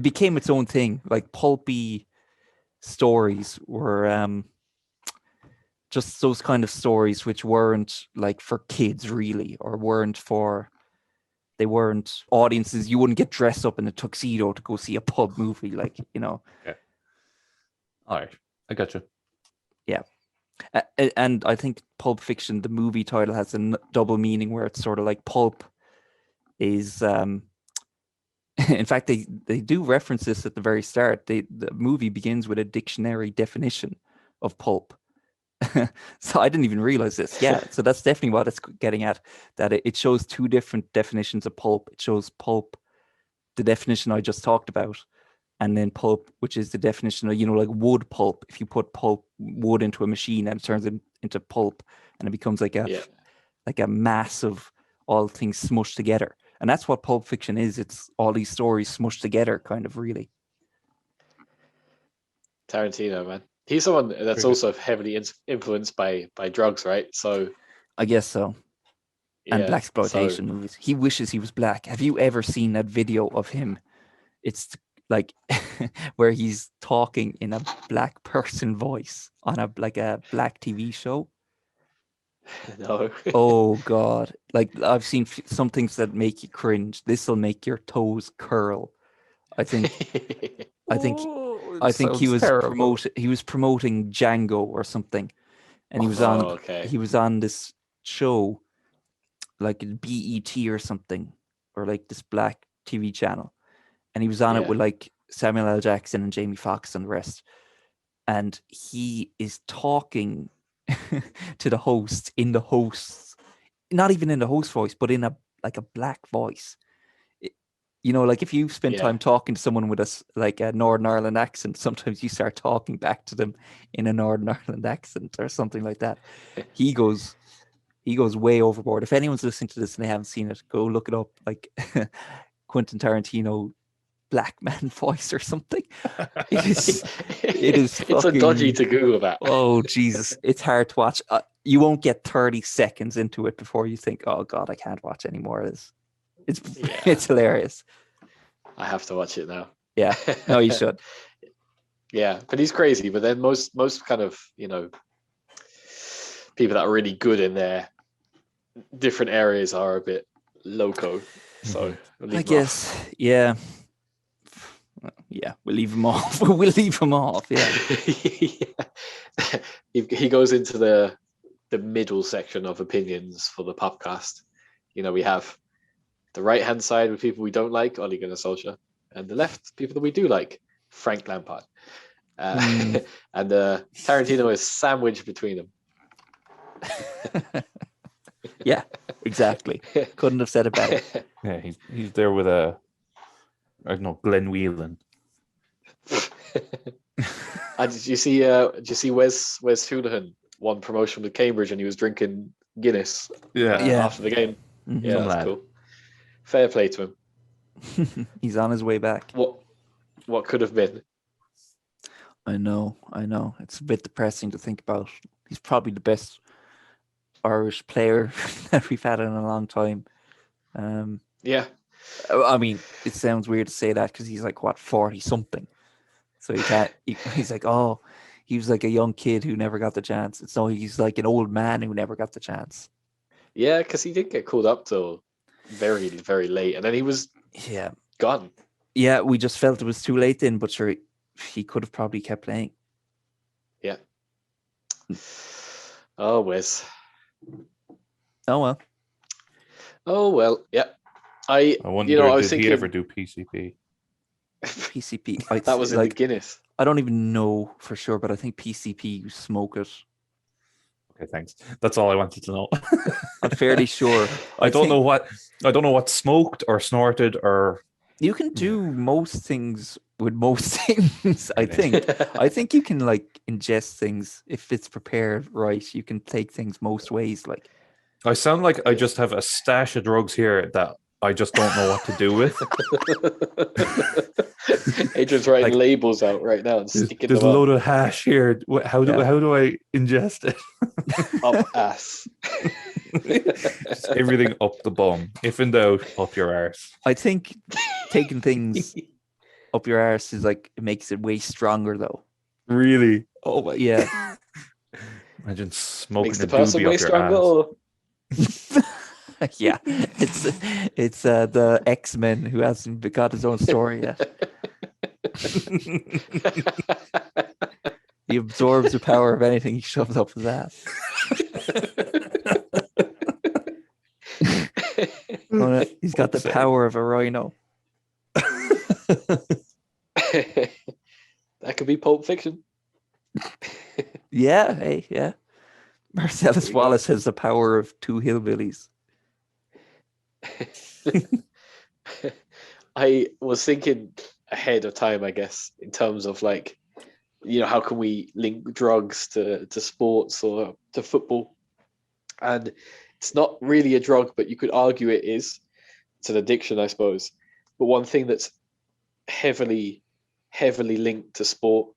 became its own thing. Like pulpy stories were just those kind of stories which weren't like for kids really, or they weren't audiences. You wouldn't get dressed up in a tuxedo to go see a pub movie, like, you know. Okay. All right, I got you. Yeah. And I think Pulp Fiction, the movie title, has a double meaning where it's sort of like pulp is in fact they do reference this at the very start. The movie begins with a dictionary definition of pulp. So I didn't even realize this. Yeah, so that's definitely what it's getting at, that it shows two different definitions of pulp. It shows pulp, the definition I just talked about, and then pulp, which is the definition of, you know, like wood pulp. If you put wood into a machine and it turns it into pulp and it becomes like a like a mass of all things smushed together. And that's what Pulp Fiction is. It's all these stories smushed together, kind of, really. Tarantino, man. He's someone that's also heavily influenced by drugs, right? So I guess so. And yeah, blaxploitation movies. He wishes he was black. Have you ever seen that video of him? It's like where he's talking in a black person voice on a black TV show. No. Oh God! Like I've seen some things that make you cringe. This will make your toes curl. I think he was promoting Django or something, and he was on this show like BET or something, or like this black TV channel, and he was on it with like Samuel L. Jackson and Jamie Foxx and the rest, and he is talking to the host in the host's, not even in the host voice, but in a black voice. You know, like if you spend time talking to someone with a Northern Ireland accent, sometimes you start talking back to them in a Northern Ireland accent or something like that. He goes way overboard. If anyone's listening to this and they haven't seen it, go look it up, like Quentin Tarantino black man voice or something. It is it's fucking, a dodgy to Google that. Oh Jesus, it's hard to watch. You won't get 30 seconds into it before you think, oh God, I can't watch any more of this. It's hilarious. I have to watch it now. Yeah, no, you should. Yeah, but he's crazy. But then most kind of, you know, people that are really good in their different areas are a bit loco. So I guess, yeah, we'll leave him off. We'll leave him off. Yeah. He goes into the middle section of opinions for the PUPcast. You know, we have the right-hand side with people we don't like, Ole Gunnar Solskjaer, and the left, people that we do like, Frank Lampard. And Tarantino is sandwiched between them. Yeah, exactly. Couldn't have said it better. Yeah, he's there with I don't know, Glenn Whelan. Did you see Wes Hoolahan won promotion with Cambridge and he was drinking Guinness after the game? Mm-hmm. Yeah, that's cool. Fair play to him. He's on his way back. What could have been? I know. It's a bit depressing to think about. He's probably the best Irish player that we've had in a long time. Yeah. I mean, it sounds weird to say that because he's like, 40 something. So he can't, he's like, oh, he was like a young kid who never got the chance. So he's like an old man who never got the chance. Yeah, because he didn't get called up till very, very late. And then he was gone. Yeah, we just felt it was too late then, but sure, he could have probably kept playing. Yeah. Oh, Wes. Oh, well. Yeah. I wonder, I was did thinking, he ever do PCP? PCP. That was like Guinness. I don't even know for sure, but I think PCP, you smoke it. Okay, thanks. That's all I wanted to know. I'm fairly sure. I don't know what smoked or snorted or. You can do most things with most things. I think you can like ingest things if it's prepared right. You can take things most ways. Like I sound like I just have a stash of drugs here that I just don't know what to do with. Adrian's writing labels out right now and sticking them There's a load of hash here. How do I ingest it? Up ass. Just everything up the bum. If in doubt, up your arse. I think taking things up your arse is like, it makes it way stronger though. Really? Oh my, yeah. Imagine smoking Makes a the person doobie way up your stronger. ass. Yeah, it's the X-Men who hasn't got his own story yet. He absorbs the power of anything he shoves up his ass. He's got the power of a rhino. That could be Pulp Fiction. Yeah, hey, yeah. Marcellus Wallace has the power of two hillbillies. I was thinking ahead of time, I guess, in terms of like, you know, how can we link drugs to sports or to football? And It's not really a drug, but you could argue it is. It's an addiction, I suppose. But one thing that's heavily linked to sport,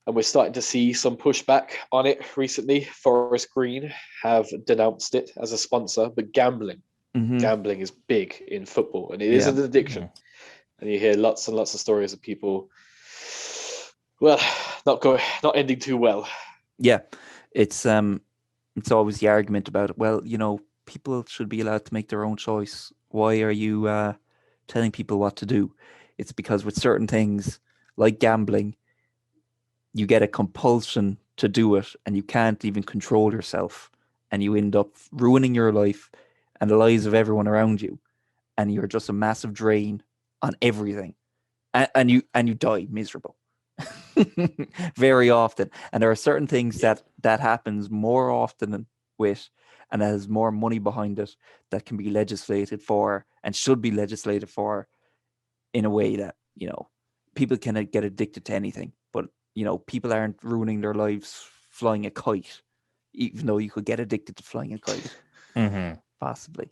and we're starting to see some pushback on it recently. Forest Green have denounced it as a sponsor, but gambling is big in football, and it is an addiction. And you hear lots and lots of stories of people, well, not ending too well. Yeah, it's always the argument about, well, people should be allowed to make their own choice. Why are you telling people what to do? It's because with certain things like gambling, you get a compulsion to do it and you can't even control yourself, and you end up ruining your life and the lives of everyone around you, and you're just a massive drain on everything, and you die miserable very often. And there are certain things that happens more often with, and has more money behind it, that can be legislated for and should be legislated for in a way that people can get addicted to anything, but people aren't ruining their lives flying a kite, even though you could get addicted to flying a kite. Possibly.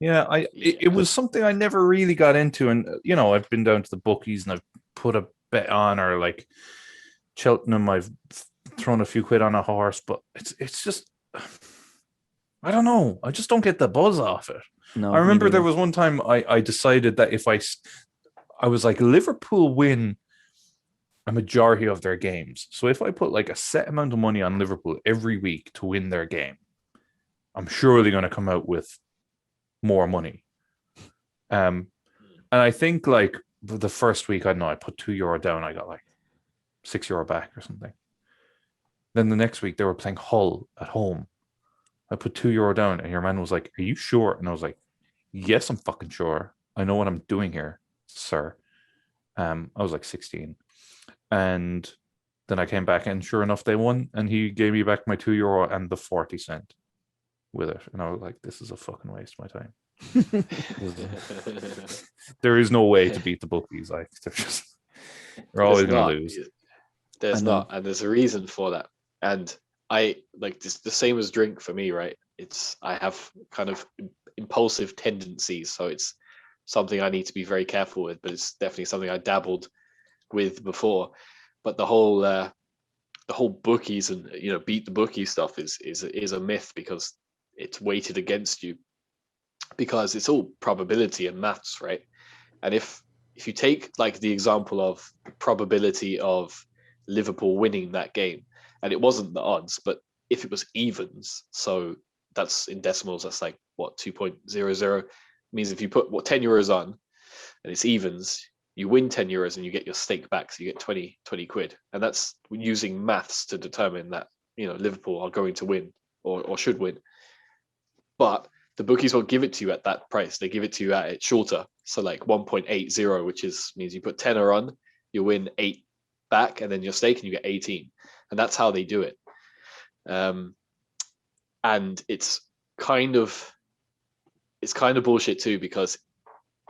Yeah, it was something I never really got into, and I've been down to the bookies and I've put a bet on, or like Cheltenham, I've thrown a few quid on a horse, but it's just, I don't know, I just don't get the buzz off it. No, I remember there was one time I decided that if I was like, Liverpool win a majority of their games, so if I put like a set amount of money on Liverpool every week to win their game, I'm surely going to come out with more money. And I think like the first week, I don't know, I put €2 down, I got like €6 back or something. Then the next week they were playing Hull at home. I put €2 down, and your man was like, "Are you sure?" And I was like, "Yes, I'm fucking sure. I know what I'm doing here, sir." I was like 16. And then I came back, and sure enough, they won, and he gave me back my €2 and the 40 cent with it. And I was like, this is a fucking waste of my time. There is no way to beat the bookies. Like, you're always going to lose. There's not, and there's a reason for that. And I like this, the same as drink for me, right? I have kind of impulsive tendencies, so it's something I need to be very careful with, but it's definitely something I dabbled with before. But the whole bookies and beat the bookie stuff is a myth, because it's weighted against you, because it's all probability and maths, right? And if you take like the example of the probability of Liverpool winning that game, and it wasn't the odds, but if it was evens, so that's in decimals, that's like what, 2.00, means if you put €10 on and it's evens, you win €10 and you get your stake back, so you get 20 quid. And that's using maths to determine that Liverpool are going to win or should win. But the bookies won't give it to you at that price. They give it to you at it shorter, so like 1.80, which means you put tenner on, you win 8 back, and then your stake and you get 18. And that's how they do it. And it's kind of bullshit too, because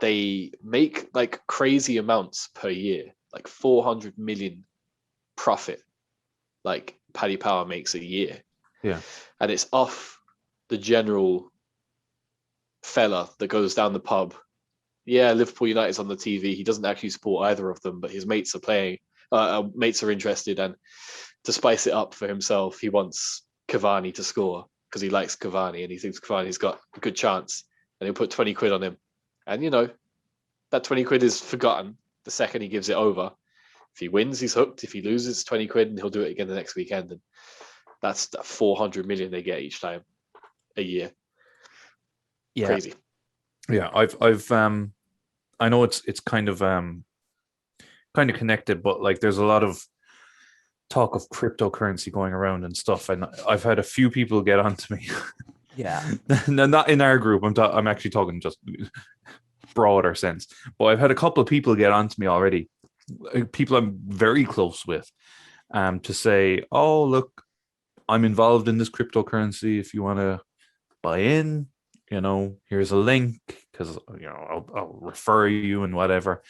they make like crazy amounts per year, like 400 million profit, like Paddy Power makes a year. Yeah. And it's off the general fella that goes down the pub. Yeah, Liverpool United's on the TV. He doesn't actually support either of them, but his mates are playing. Mates are interested, and to spice it up for himself, he wants Cavani to score because he likes Cavani and he thinks Cavani's got a good chance, and he'll put 20 quid on him. And that 20 quid is forgotten the second he gives it over. If he wins, he's hooked. If he loses, 20 quid, and he'll do it again the next weekend. And that's that 400 million they get each time a year. Yeah. Crazy. Yeah, I've I know it's kind of connected, but like there's a lot of talk of cryptocurrency going around and stuff, and I've had a few people get onto me. Yeah. No, not in our group. I'm actually talking just broader sense, but I've had a couple of people get onto me already, people I'm very close with, to say, "Oh, look, I'm involved in this cryptocurrency. If you want to buy in, here's a link, because I'll refer you and whatever."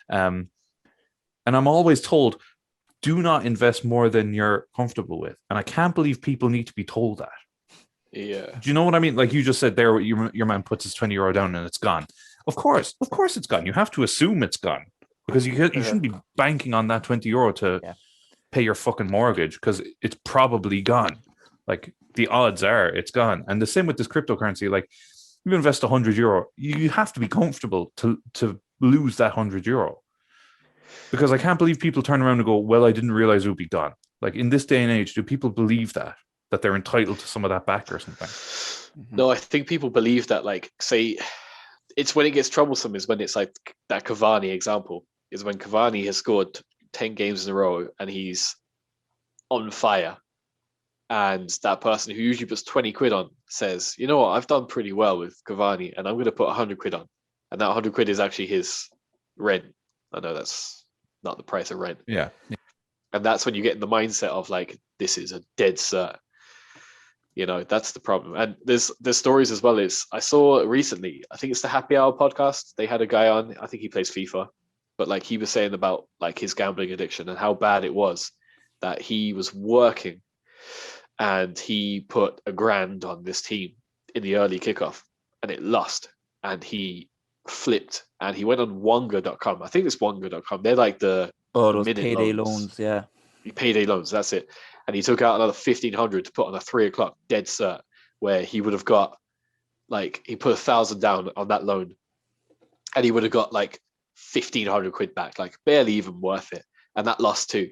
And I'm always told, do not invest more than you're comfortable with. And I can't believe people need to be told that. Yeah. Do you know what I mean? Like you just said there, your man puts his €20 down and it's gone. Of course it's gone. You have to assume it's gone because you shouldn't be banking on that €20 to pay your fucking mortgage because it's probably gone. Like the odds are it's gone. And the same with this cryptocurrency. Like you invest €100, you have to be comfortable to lose that €100. Because I can't believe people turn around and go, well, I didn't realize it would be gone. Like in this day and age, do people believe that they're entitled to some of that back or something? No, I think people believe that, like, say, it's when it gets troublesome is when it's like that Cavani example, is when Cavani has scored 10 games in a row and he's on fire. And that person who usually puts 20 quid on says, you know what, I've done pretty well with Cavani and I'm going to put 100 quid on. And that 100 quid is actually his rent. I know that's not the price of rent. Yeah. And that's when you get in the mindset of like, this is a dead cert. You know, that's the problem. And there's stories as well. I saw recently, I think it's the Happy Hour podcast. They had a guy on, I think he plays FIFA, but like he was saying about like his gambling addiction and how bad it was that he was working and he put $1,000 on this team in the early kickoff and it lost and he flipped and he went on Wonga.com. I think it's Wonga.com. They're like the those payday loans. Yeah. Payday loans, that's it. And he took out another 1,500 to put on a 3 o'clock dead cert where he would have got like, he put 1,000 down on that loan and he would have got like 1,500 quid back, like barely even worth it. And that lost too.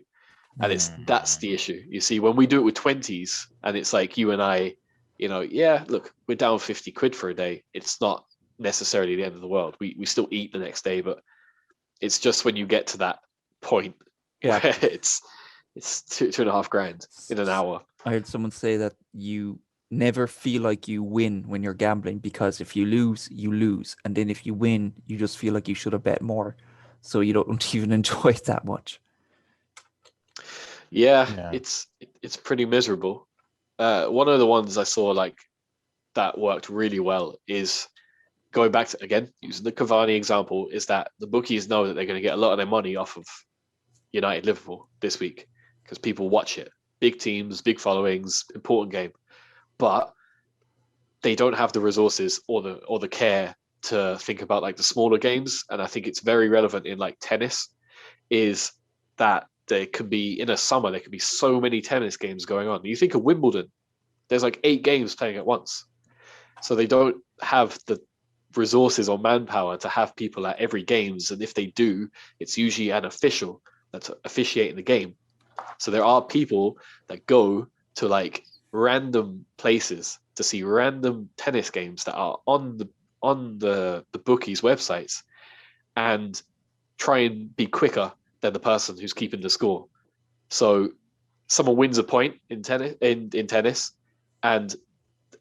And that's the issue. You see, when we do it with 20s and it's like you and I, you know, yeah, look, we're down 50 quid for a day. It's not necessarily the end of the world. We still eat the next day, but it's just when you get to that point where it's 2.5 grand in an hour. I heard someone say that you never feel like you win when you're gambling because if you lose, you lose. And then if you win, you just feel like you should have bet more. So you don't even enjoy it that much. Yeah. It's pretty miserable. One of the ones I saw like that worked really well is going back to, again, using the Cavani example, is that the bookies know that they're going to get a lot of their money off of United Liverpool this week because people watch it. Big teams, big followings, important game. But they don't have the resources or the care to think about like the smaller games. And I think it's very relevant in like tennis, is that there could be, in a summer, there could be so many tennis games going on. You think of Wimbledon, there's like 8 games playing at once. So they don't have the resources or manpower to have people at every games. And if they do, it's usually an official that's officiating the game. So there are people that go to like random places to see random tennis games that are on the bookies' websites and try and be quicker than the person who's keeping the score. So someone wins a point in tennis, and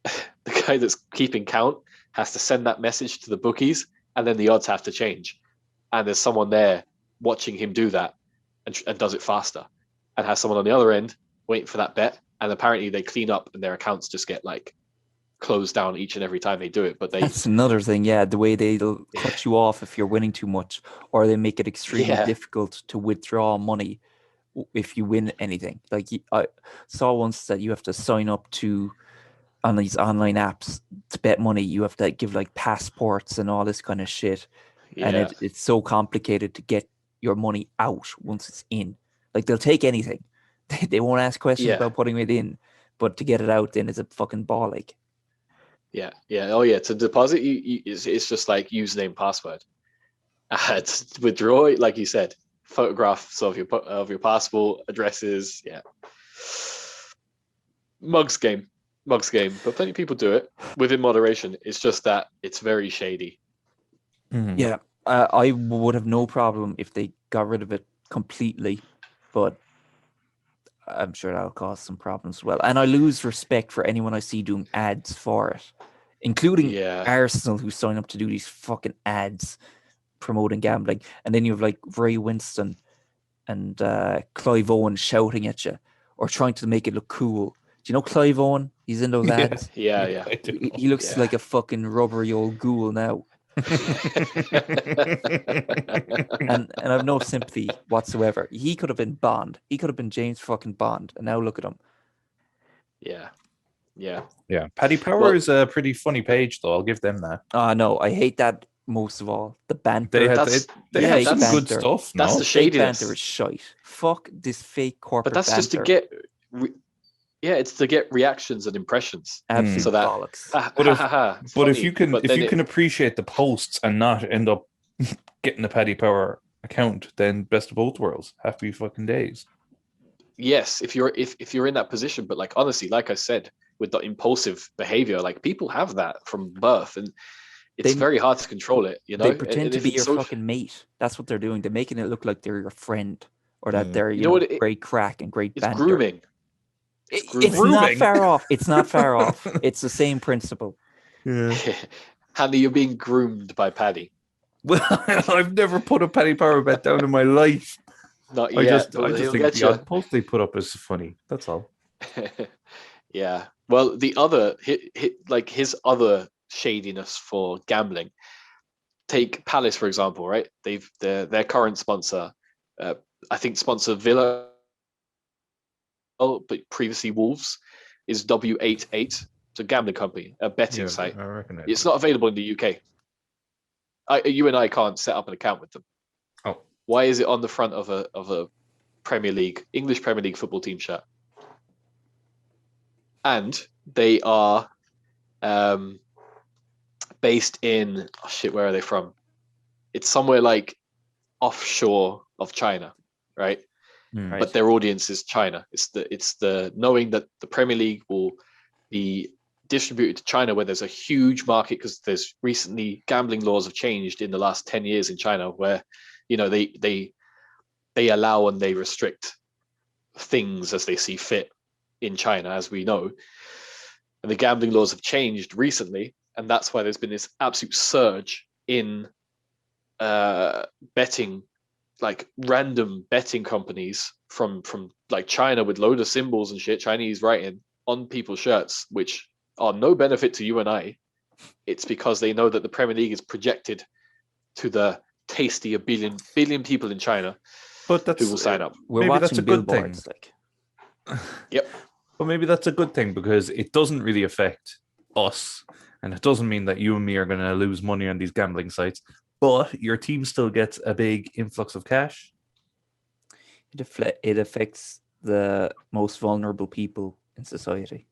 the guy that's keeping count has to send that message to the bookies, and then the odds have to change. And there's someone there watching him do that and does it faster, and has someone on the other end waiting for that bet. And apparently they clean up and their accounts just get like closed down each and every time they do it. But that's another thing, the way they'll cut you off if you're winning too much, or they make it extremely difficult to withdraw money if you win anything. Like I saw once that you have to sign up to on these online apps to bet money. You have to give like passports and all this kind of shit, and it's so complicated to get your money out once it's in. Like they'll take anything. They won't ask questions about putting it in, but to get it out then is a fucking ball ache. Yeah. Oh yeah. To deposit, it's just like username, password. To withdraw, like you said, photographs of your passport, addresses. Yeah. Mugs game. But plenty of people do it within moderation. It's just that it's very shady. Mm-hmm. Yeah. I would have no problem if they got rid of it completely, but I'm sure that'll cause some problems as well. And I lose respect for anyone I see doing ads for it, including Arsenal, who sign up to do these fucking ads promoting gambling. And then you have like Ray Winston and Clive Owen shouting at you or trying to make it look cool. Do you know Clive Owen? He's in those ads. Yeah. He looks like a fucking rubbery old ghoul now. and I have no sympathy whatsoever. He could have been Bond. He could have been James fucking Bond. And now look at him. Yeah. Yeah. Yeah, Paddy Power Well- is a pretty funny page, though. I'll give them that. No, I hate that most of all. The banter. They had That's- they yeah, had some that's- good stuff. that's No, the fake shadiness. banter is shite. Fuck this fake corporate But that's banter. just to get, it's to get reactions and impressions. absolute So that- bollocks. But if- It's but if funny, you can but if then you can appreciate the posts and not end up getting a Paddy Power account, then best of both worlds. Happy fucking days. yes, if you're in that position, but like honestly, like I said, with the impulsive behavior, like people have that from birth, and it's They- very hard to control it. You know, They pretend And to if be it's your so- fucking mate. That's what they're doing. They're making it look like they're your friend or that Mm. they're You know what great crack and great It's banter. grooming. It's grooming. not Grooming. far off. It's not far off. It's the same principle. Yeah. Handy, you're being groomed by Paddy. Well, I've never put a Paddy Power bet down in my life. Not I yet. just but he'll think get the you. odd post they put up is funny. That's all. Yeah. Well, the other like his other shadiness for gambling. Take Palace for example, right? Their current sponsor, I think sponsor Villa, but previously Wolves, is W88. It's a gambling company, a betting site. I reckon It's not available in the UK. You and I can't set up an account with them. Oh. Why is it on the front of a Premier League, English Premier League football team shirt? And they are based in where are they from? It's somewhere like offshore of China, right? Mm. Right. But their audience is China. It's the knowing that the Premier League will be distributed to China, where there's a huge market, because there's recently gambling laws have changed in the last 10 years in China, where they allow and they restrict things as they see fit in China, as we know. And the gambling laws have changed recently, and that's why there's been this absolute surge in betting, like random betting companies from like China with load of symbols and shit, Chinese writing on people's shirts, which are no benefit to you and I. It's because they know that the Premier League is projected to the tasty a billion people in China But that's who will sign up. We're Maybe watching that's a good thing. billboards. Like, But maybe that's a good thing, because it doesn't really affect us, and it doesn't mean that you and me are going to lose money on these gambling sites. But your team still gets a big influx of cash. it affects the most vulnerable people in society.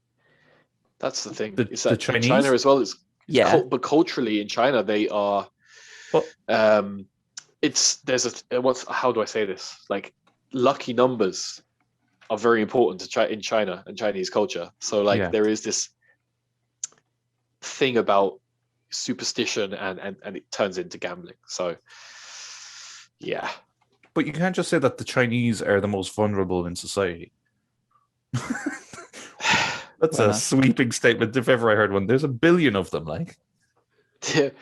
That's the thing. The Is that in Chinese? China as well? Yeah. But culturally in China, they are. But How do I say this? Like lucky numbers are very important in China and Chinese culture. So like Yeah. there is this thing about superstition and it turns into gambling. So yeah. But you can't just say that the Chinese are the most vulnerable in society. That's Why a not? sweeping statement if ever I heard one. There's a billion of them, like. Did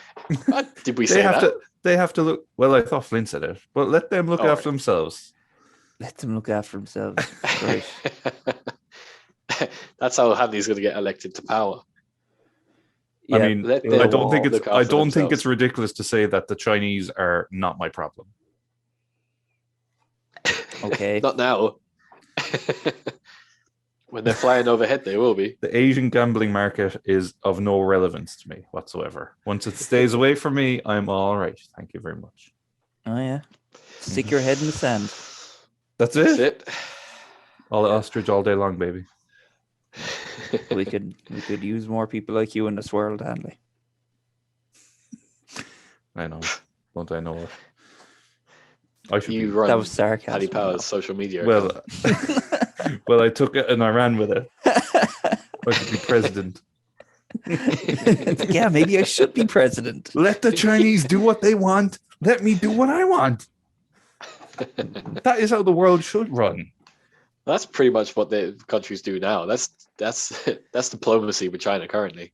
we say that? They have to look. Well, I thought Flint said it, but let them look All after right. themselves. Let them look after themselves. Right. That's how Hanley's going to get elected to power. Yeah, I mean, let I them don't think all it's. look I after don't think themselves. it's ridiculous to say that the Chinese are not my problem. okay. Not now. When they're flying overhead, they will be. The Asian gambling market is of no relevance to me whatsoever. Once it stays away from me, I'm all right. Thank you very much. Oh yeah. Stick your head in the sand. That's That's it. it. All ostrich all day long, baby. We could use more people like you in this world, Hanley. I know. Don't I know it? I should You be. run That was sarcasm. Paddy Power's social media. Well, account. well, I took it and I ran with it. I should be president. Yeah, maybe I should be president. Let the Chinese do what they want. Let me do what I want. That is how the world should run. That's pretty much what the countries do now. That's diplomacy with China currently.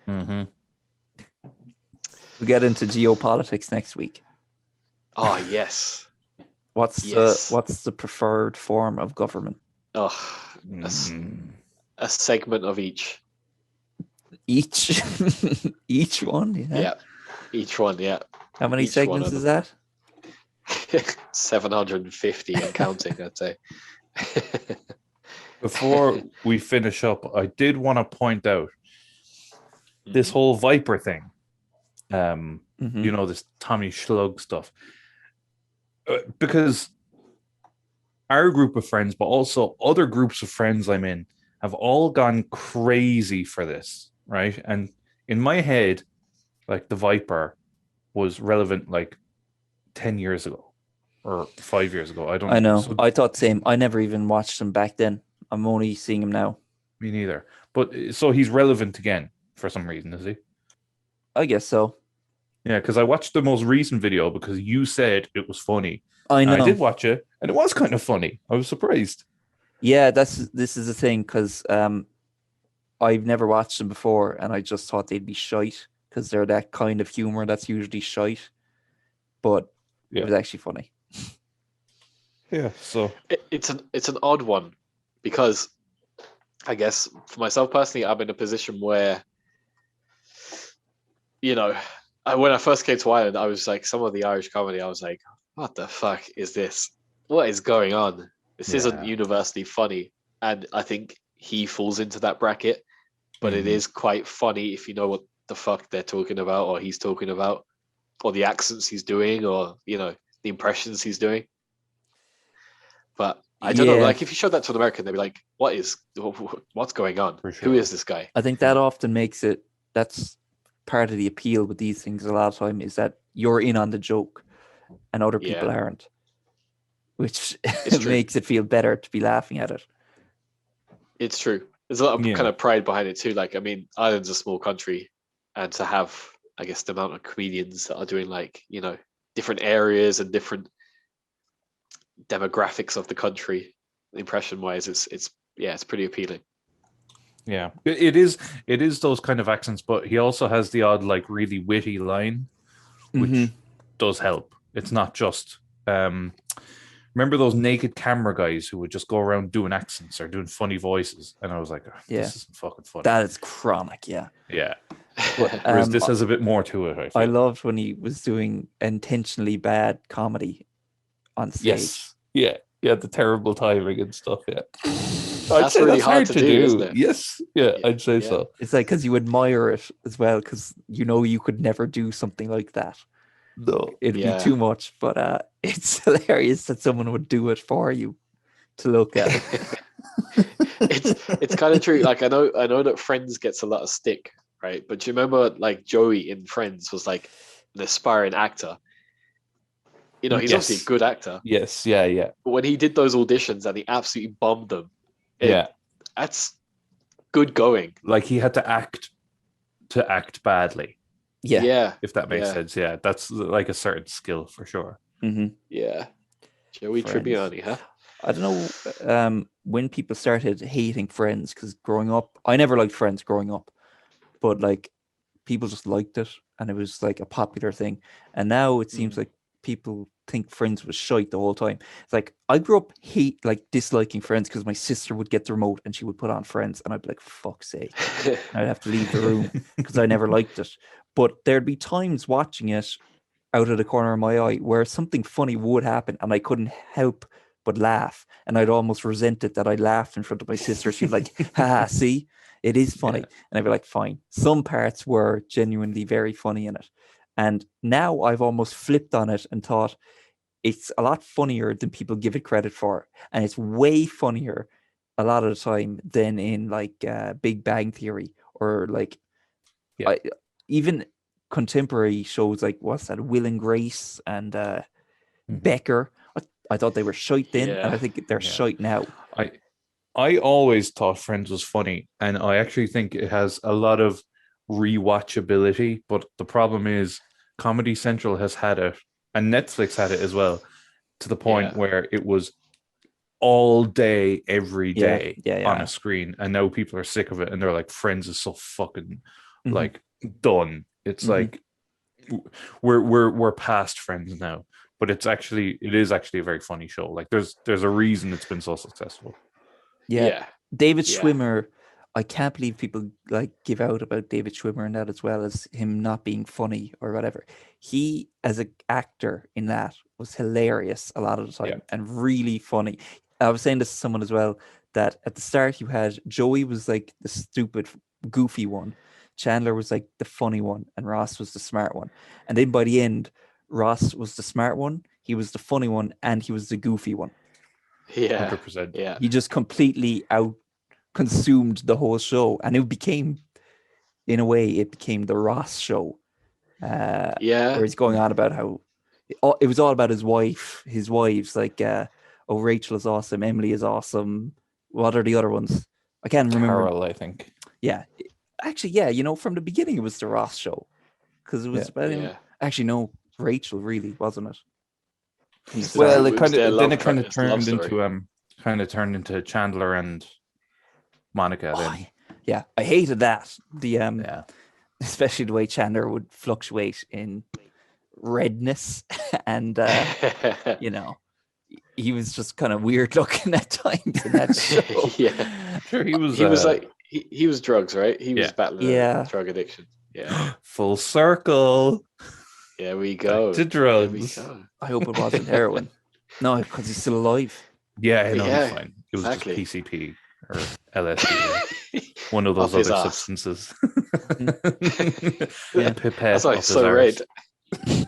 Mm-hmm. We'll get into geopolitics next week. Oh yes. What's Yes. the preferred form of government? Oh, a segment of each. Each each one, yeah. Yeah. Each one, yeah. How many Each one segments of is that? 750 and counting, I'd say. Before we finish up, I did want to point out this whole Viper thing. Mhm. You know, this Tommy Schlug stuff. Because our group of friends, but also other groups of friends I'm in, have all gone crazy for this, right? And in my head, like the Viper was relevant like 10 years ago or 5 years ago. I don't I know. So, I thought same. I never even watched him back then. I'm only seeing him now. me neither. But so he's relevant again for some reason, is he? I guess so. Yeah, because I watched the most recent video because you said it was funny. I And know. I did watch it, and it was kind of funny. I was surprised. Yeah, this is the thing because I've never watched them before, and I just thought they'd be shite because they're that kind of humor that's usually shite. But it was actually funny. Yeah, so It's an odd one because I guess for myself personally, I'm in a position where, you know, when I first came to Ireland, I was like, some of the Irish comedy, I was like, what the fuck is this? What is going on? This isn't Yeah. universally funny. And I think he falls into that bracket, but it Mhm. is quite funny if you know what the fuck they're talking about or he's talking about, or the accents he's doing, or, you know, the impressions he's doing. But I don't know, Yeah. like if you showed that to an American, they'd be like, what's going on? For Who sure. is this guy? I think that often makes it. That's part of the appeal with these things. A lot of time is that you're in on the joke, and other people Yeah. aren't, which It's true. makes it feel better to be laughing at it. It's true. There's a lot of Yeah. kind of pride behind it too. Like, I mean, Ireland's a small country, and to have, I guess, the amount of comedians that are doing, like, you know, different areas and different demographics of the country, impression wise, it's pretty appealing. Yeah, it is those kind of accents, but he also has the odd like really witty line, which Mhm. does help. It's not just remember those naked camera guys who would just go around doing accents or doing funny voices, and I was like, Yeah. this isn't fucking funny. That is chronic, yeah. Yeah, But, whereas this has a bit more to it. I I feel. loved when he was doing intentionally bad comedy on stage. Yes, yeah, the terrible timing and stuff. Yeah, That's really hard to do, isn't it? Yes, yeah, I'd say Yeah. so. It's like because you admire it as well, because you know you could never do something like that. No, It'd Yeah. be too much, but it's hilarious that someone would do it for you to look at. It's kind of true. Like I know that Friends gets a lot of stick, right? But do you remember like Joey in Friends was like an aspiring actor? You know, he's obviously a good actor. Yes, yeah. But when he did those auditions and he absolutely bombed them, that's good going. Like he had to act badly, Yeah. if that makes sense. Yeah, that's like a certain skill for sure. Mm-hmm. Yeah. Joey Friends. Tribbiani, huh? I don't know when people started hating Friends, because growing up, I never liked Friends growing up, but like people just liked it and it was like a popular thing. And now it seems like people think Friends was shite the whole time. It's like I grew up disliking Friends because my sister would get the remote and she would put on Friends and I'd be like, fuck's sake. I'd have to leave the room because I never liked it. But there'd be times watching it out of the corner of my eye where something funny would happen and I couldn't help but laugh. And I'd almost resent it that I laughed in front of my sister. She'd be like, haha, see, it is funny. Yeah. And I'd be like, fine. Some parts were genuinely very funny in it. And now I've almost flipped on it and thought it's a lot funnier than people give it credit for. And it's way funnier a lot of the time than in like Big Bang Theory or like even contemporary shows like what's that, Will and Grace and Becker. I thought they were shite then, and I think they're shite now. I always thought Friends was funny, and I actually think it has a lot of rewatchability. But the problem is, Comedy Central has had it, and Netflix had it as well, to the point where it was all day, every day on a screen, and now people are sick of it, and they're like, Friends is so fucking like done. It's like we're past Friends now. But it is actually a very funny show. Like there's a reason it's been so successful. Yeah. David Schwimmer, I can't believe people like give out about David Schwimmer and that, as well as him not being funny or whatever. He, as an actor in that, was hilarious a lot of the time and really funny. I was saying this to someone as well, that at the start you had Joey was like the stupid, goofy one, Chandler was like the funny one, and Ross was the smart one. And then by the end, Ross was the smart one, he was the funny one, and he was the goofy one. Yeah, 100%. yeah, He just completely out consumed the whole show, and it became, in a way, it became the Ross show. Where he's going on about how it was all about his wives, like, oh, Rachel is awesome, Emily is awesome. What are the other ones? I can't remember. Carol, I think. Yeah, actually, yeah, from the beginning it was the Ross show, because it was about him. yeah. Actually, no, Rachel, really, wasn't it? Well, it it was kind their of love then it kind of it's a love turned into Chandler and Monica. Then Yeah, I hated that. yeah, Especially the way Chandler would fluctuate in redness, and he was just kind of weird looking at times in that show. Yeah, sure he was. he was like he was drugs, right? He was Yeah. battling Yeah. drug addiction. Yeah, full circle. there we go. Back to There we drugs. go. I hope it wasn't heroin. No, because he's still alive. Yeah, no, Yeah, he's fine. It was exactly. just PCP or LSD, one of those Off his other ass. substances. Yeah. Pipette That's why up it's his so arse. red.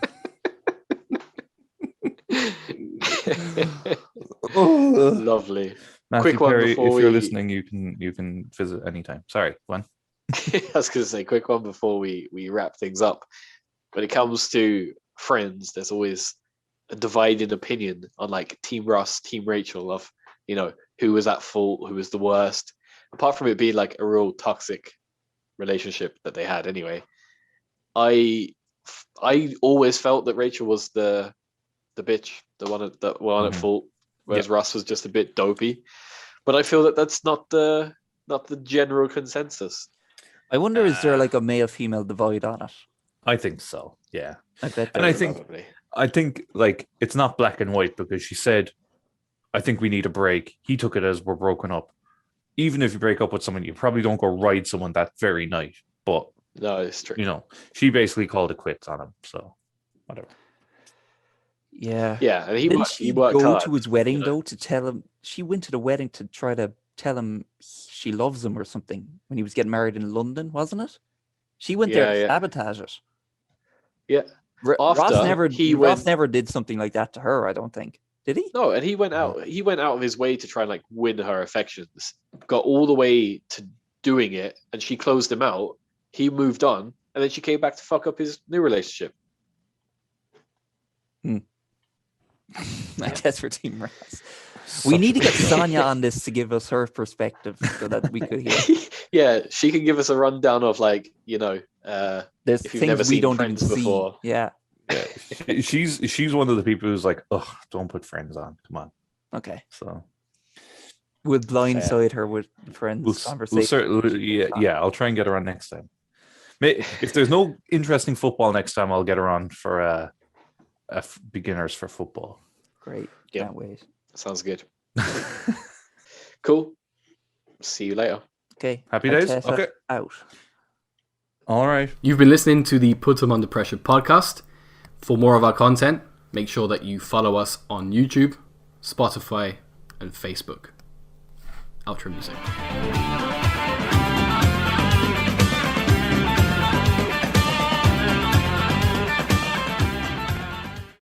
Oh. Lovely. Matthew Quick one Perry, before if you're we- listening, you can visit anytime. Sorry, one. I was going to say, quick one before we wrap things up. When it comes to Friends, there's always a divided opinion on like Team Ross, Team Rachel, of who was at fault, who was the worst. Apart from it being like a real toxic relationship that they had, anyway. I always felt that Rachel was the bitch, the one at fault, whereas Ross was just a bit dopey. But I feel that that's not the general consensus. I wonder, is there like a male-female divide on it? I think so. Yeah, I bet and there I is. think Probably. I think like it's not black and white, because she said, "I think we need a break." He took it as we're broken up. Even if you break up with someone, you probably don't go ride someone that very night. But No, it's true. she basically called it quits on him. So whatever. Yeah. Yeah, and he Didn't worked, she he worked go hard. to his wedding though to tell him? She went to the wedding to try to tell him she loves him or something when he was getting married in London, wasn't it? She went there to sabotage it. Yeah. Ross After never. he Ross went- never did something like that to her. I don't think. Did he? No, and he went out. He went out of his way to try and like win her affections. Got all the way to doing it, and she closed him out. He moved on, and then she came back to fuck up his new relationship. I guess for Team Ross. We need to get Sonia on this to give us her perspective so that we could hear. Yeah, she can give us a rundown of like There's if you've never things we seen don't Friends even before. see. Yeah. Yeah, she's one of the people who's like, "Ugh, don't put Friends on. Come on." Okay. So We'll blindside her with Friends conversation. yeah, I'll try and get her on next time. If there's no interesting football next time, I'll get her on for beginners for football. Great. Yep. Can't wait. Sounds good. Cool. See you later. Okay. Happy days? Arteta Okay. Out. All right. You've been listening to the Put 'em Under Pressure podcast. For more of our content, make sure that you follow us on YouTube, Spotify, and Facebook. Outro music.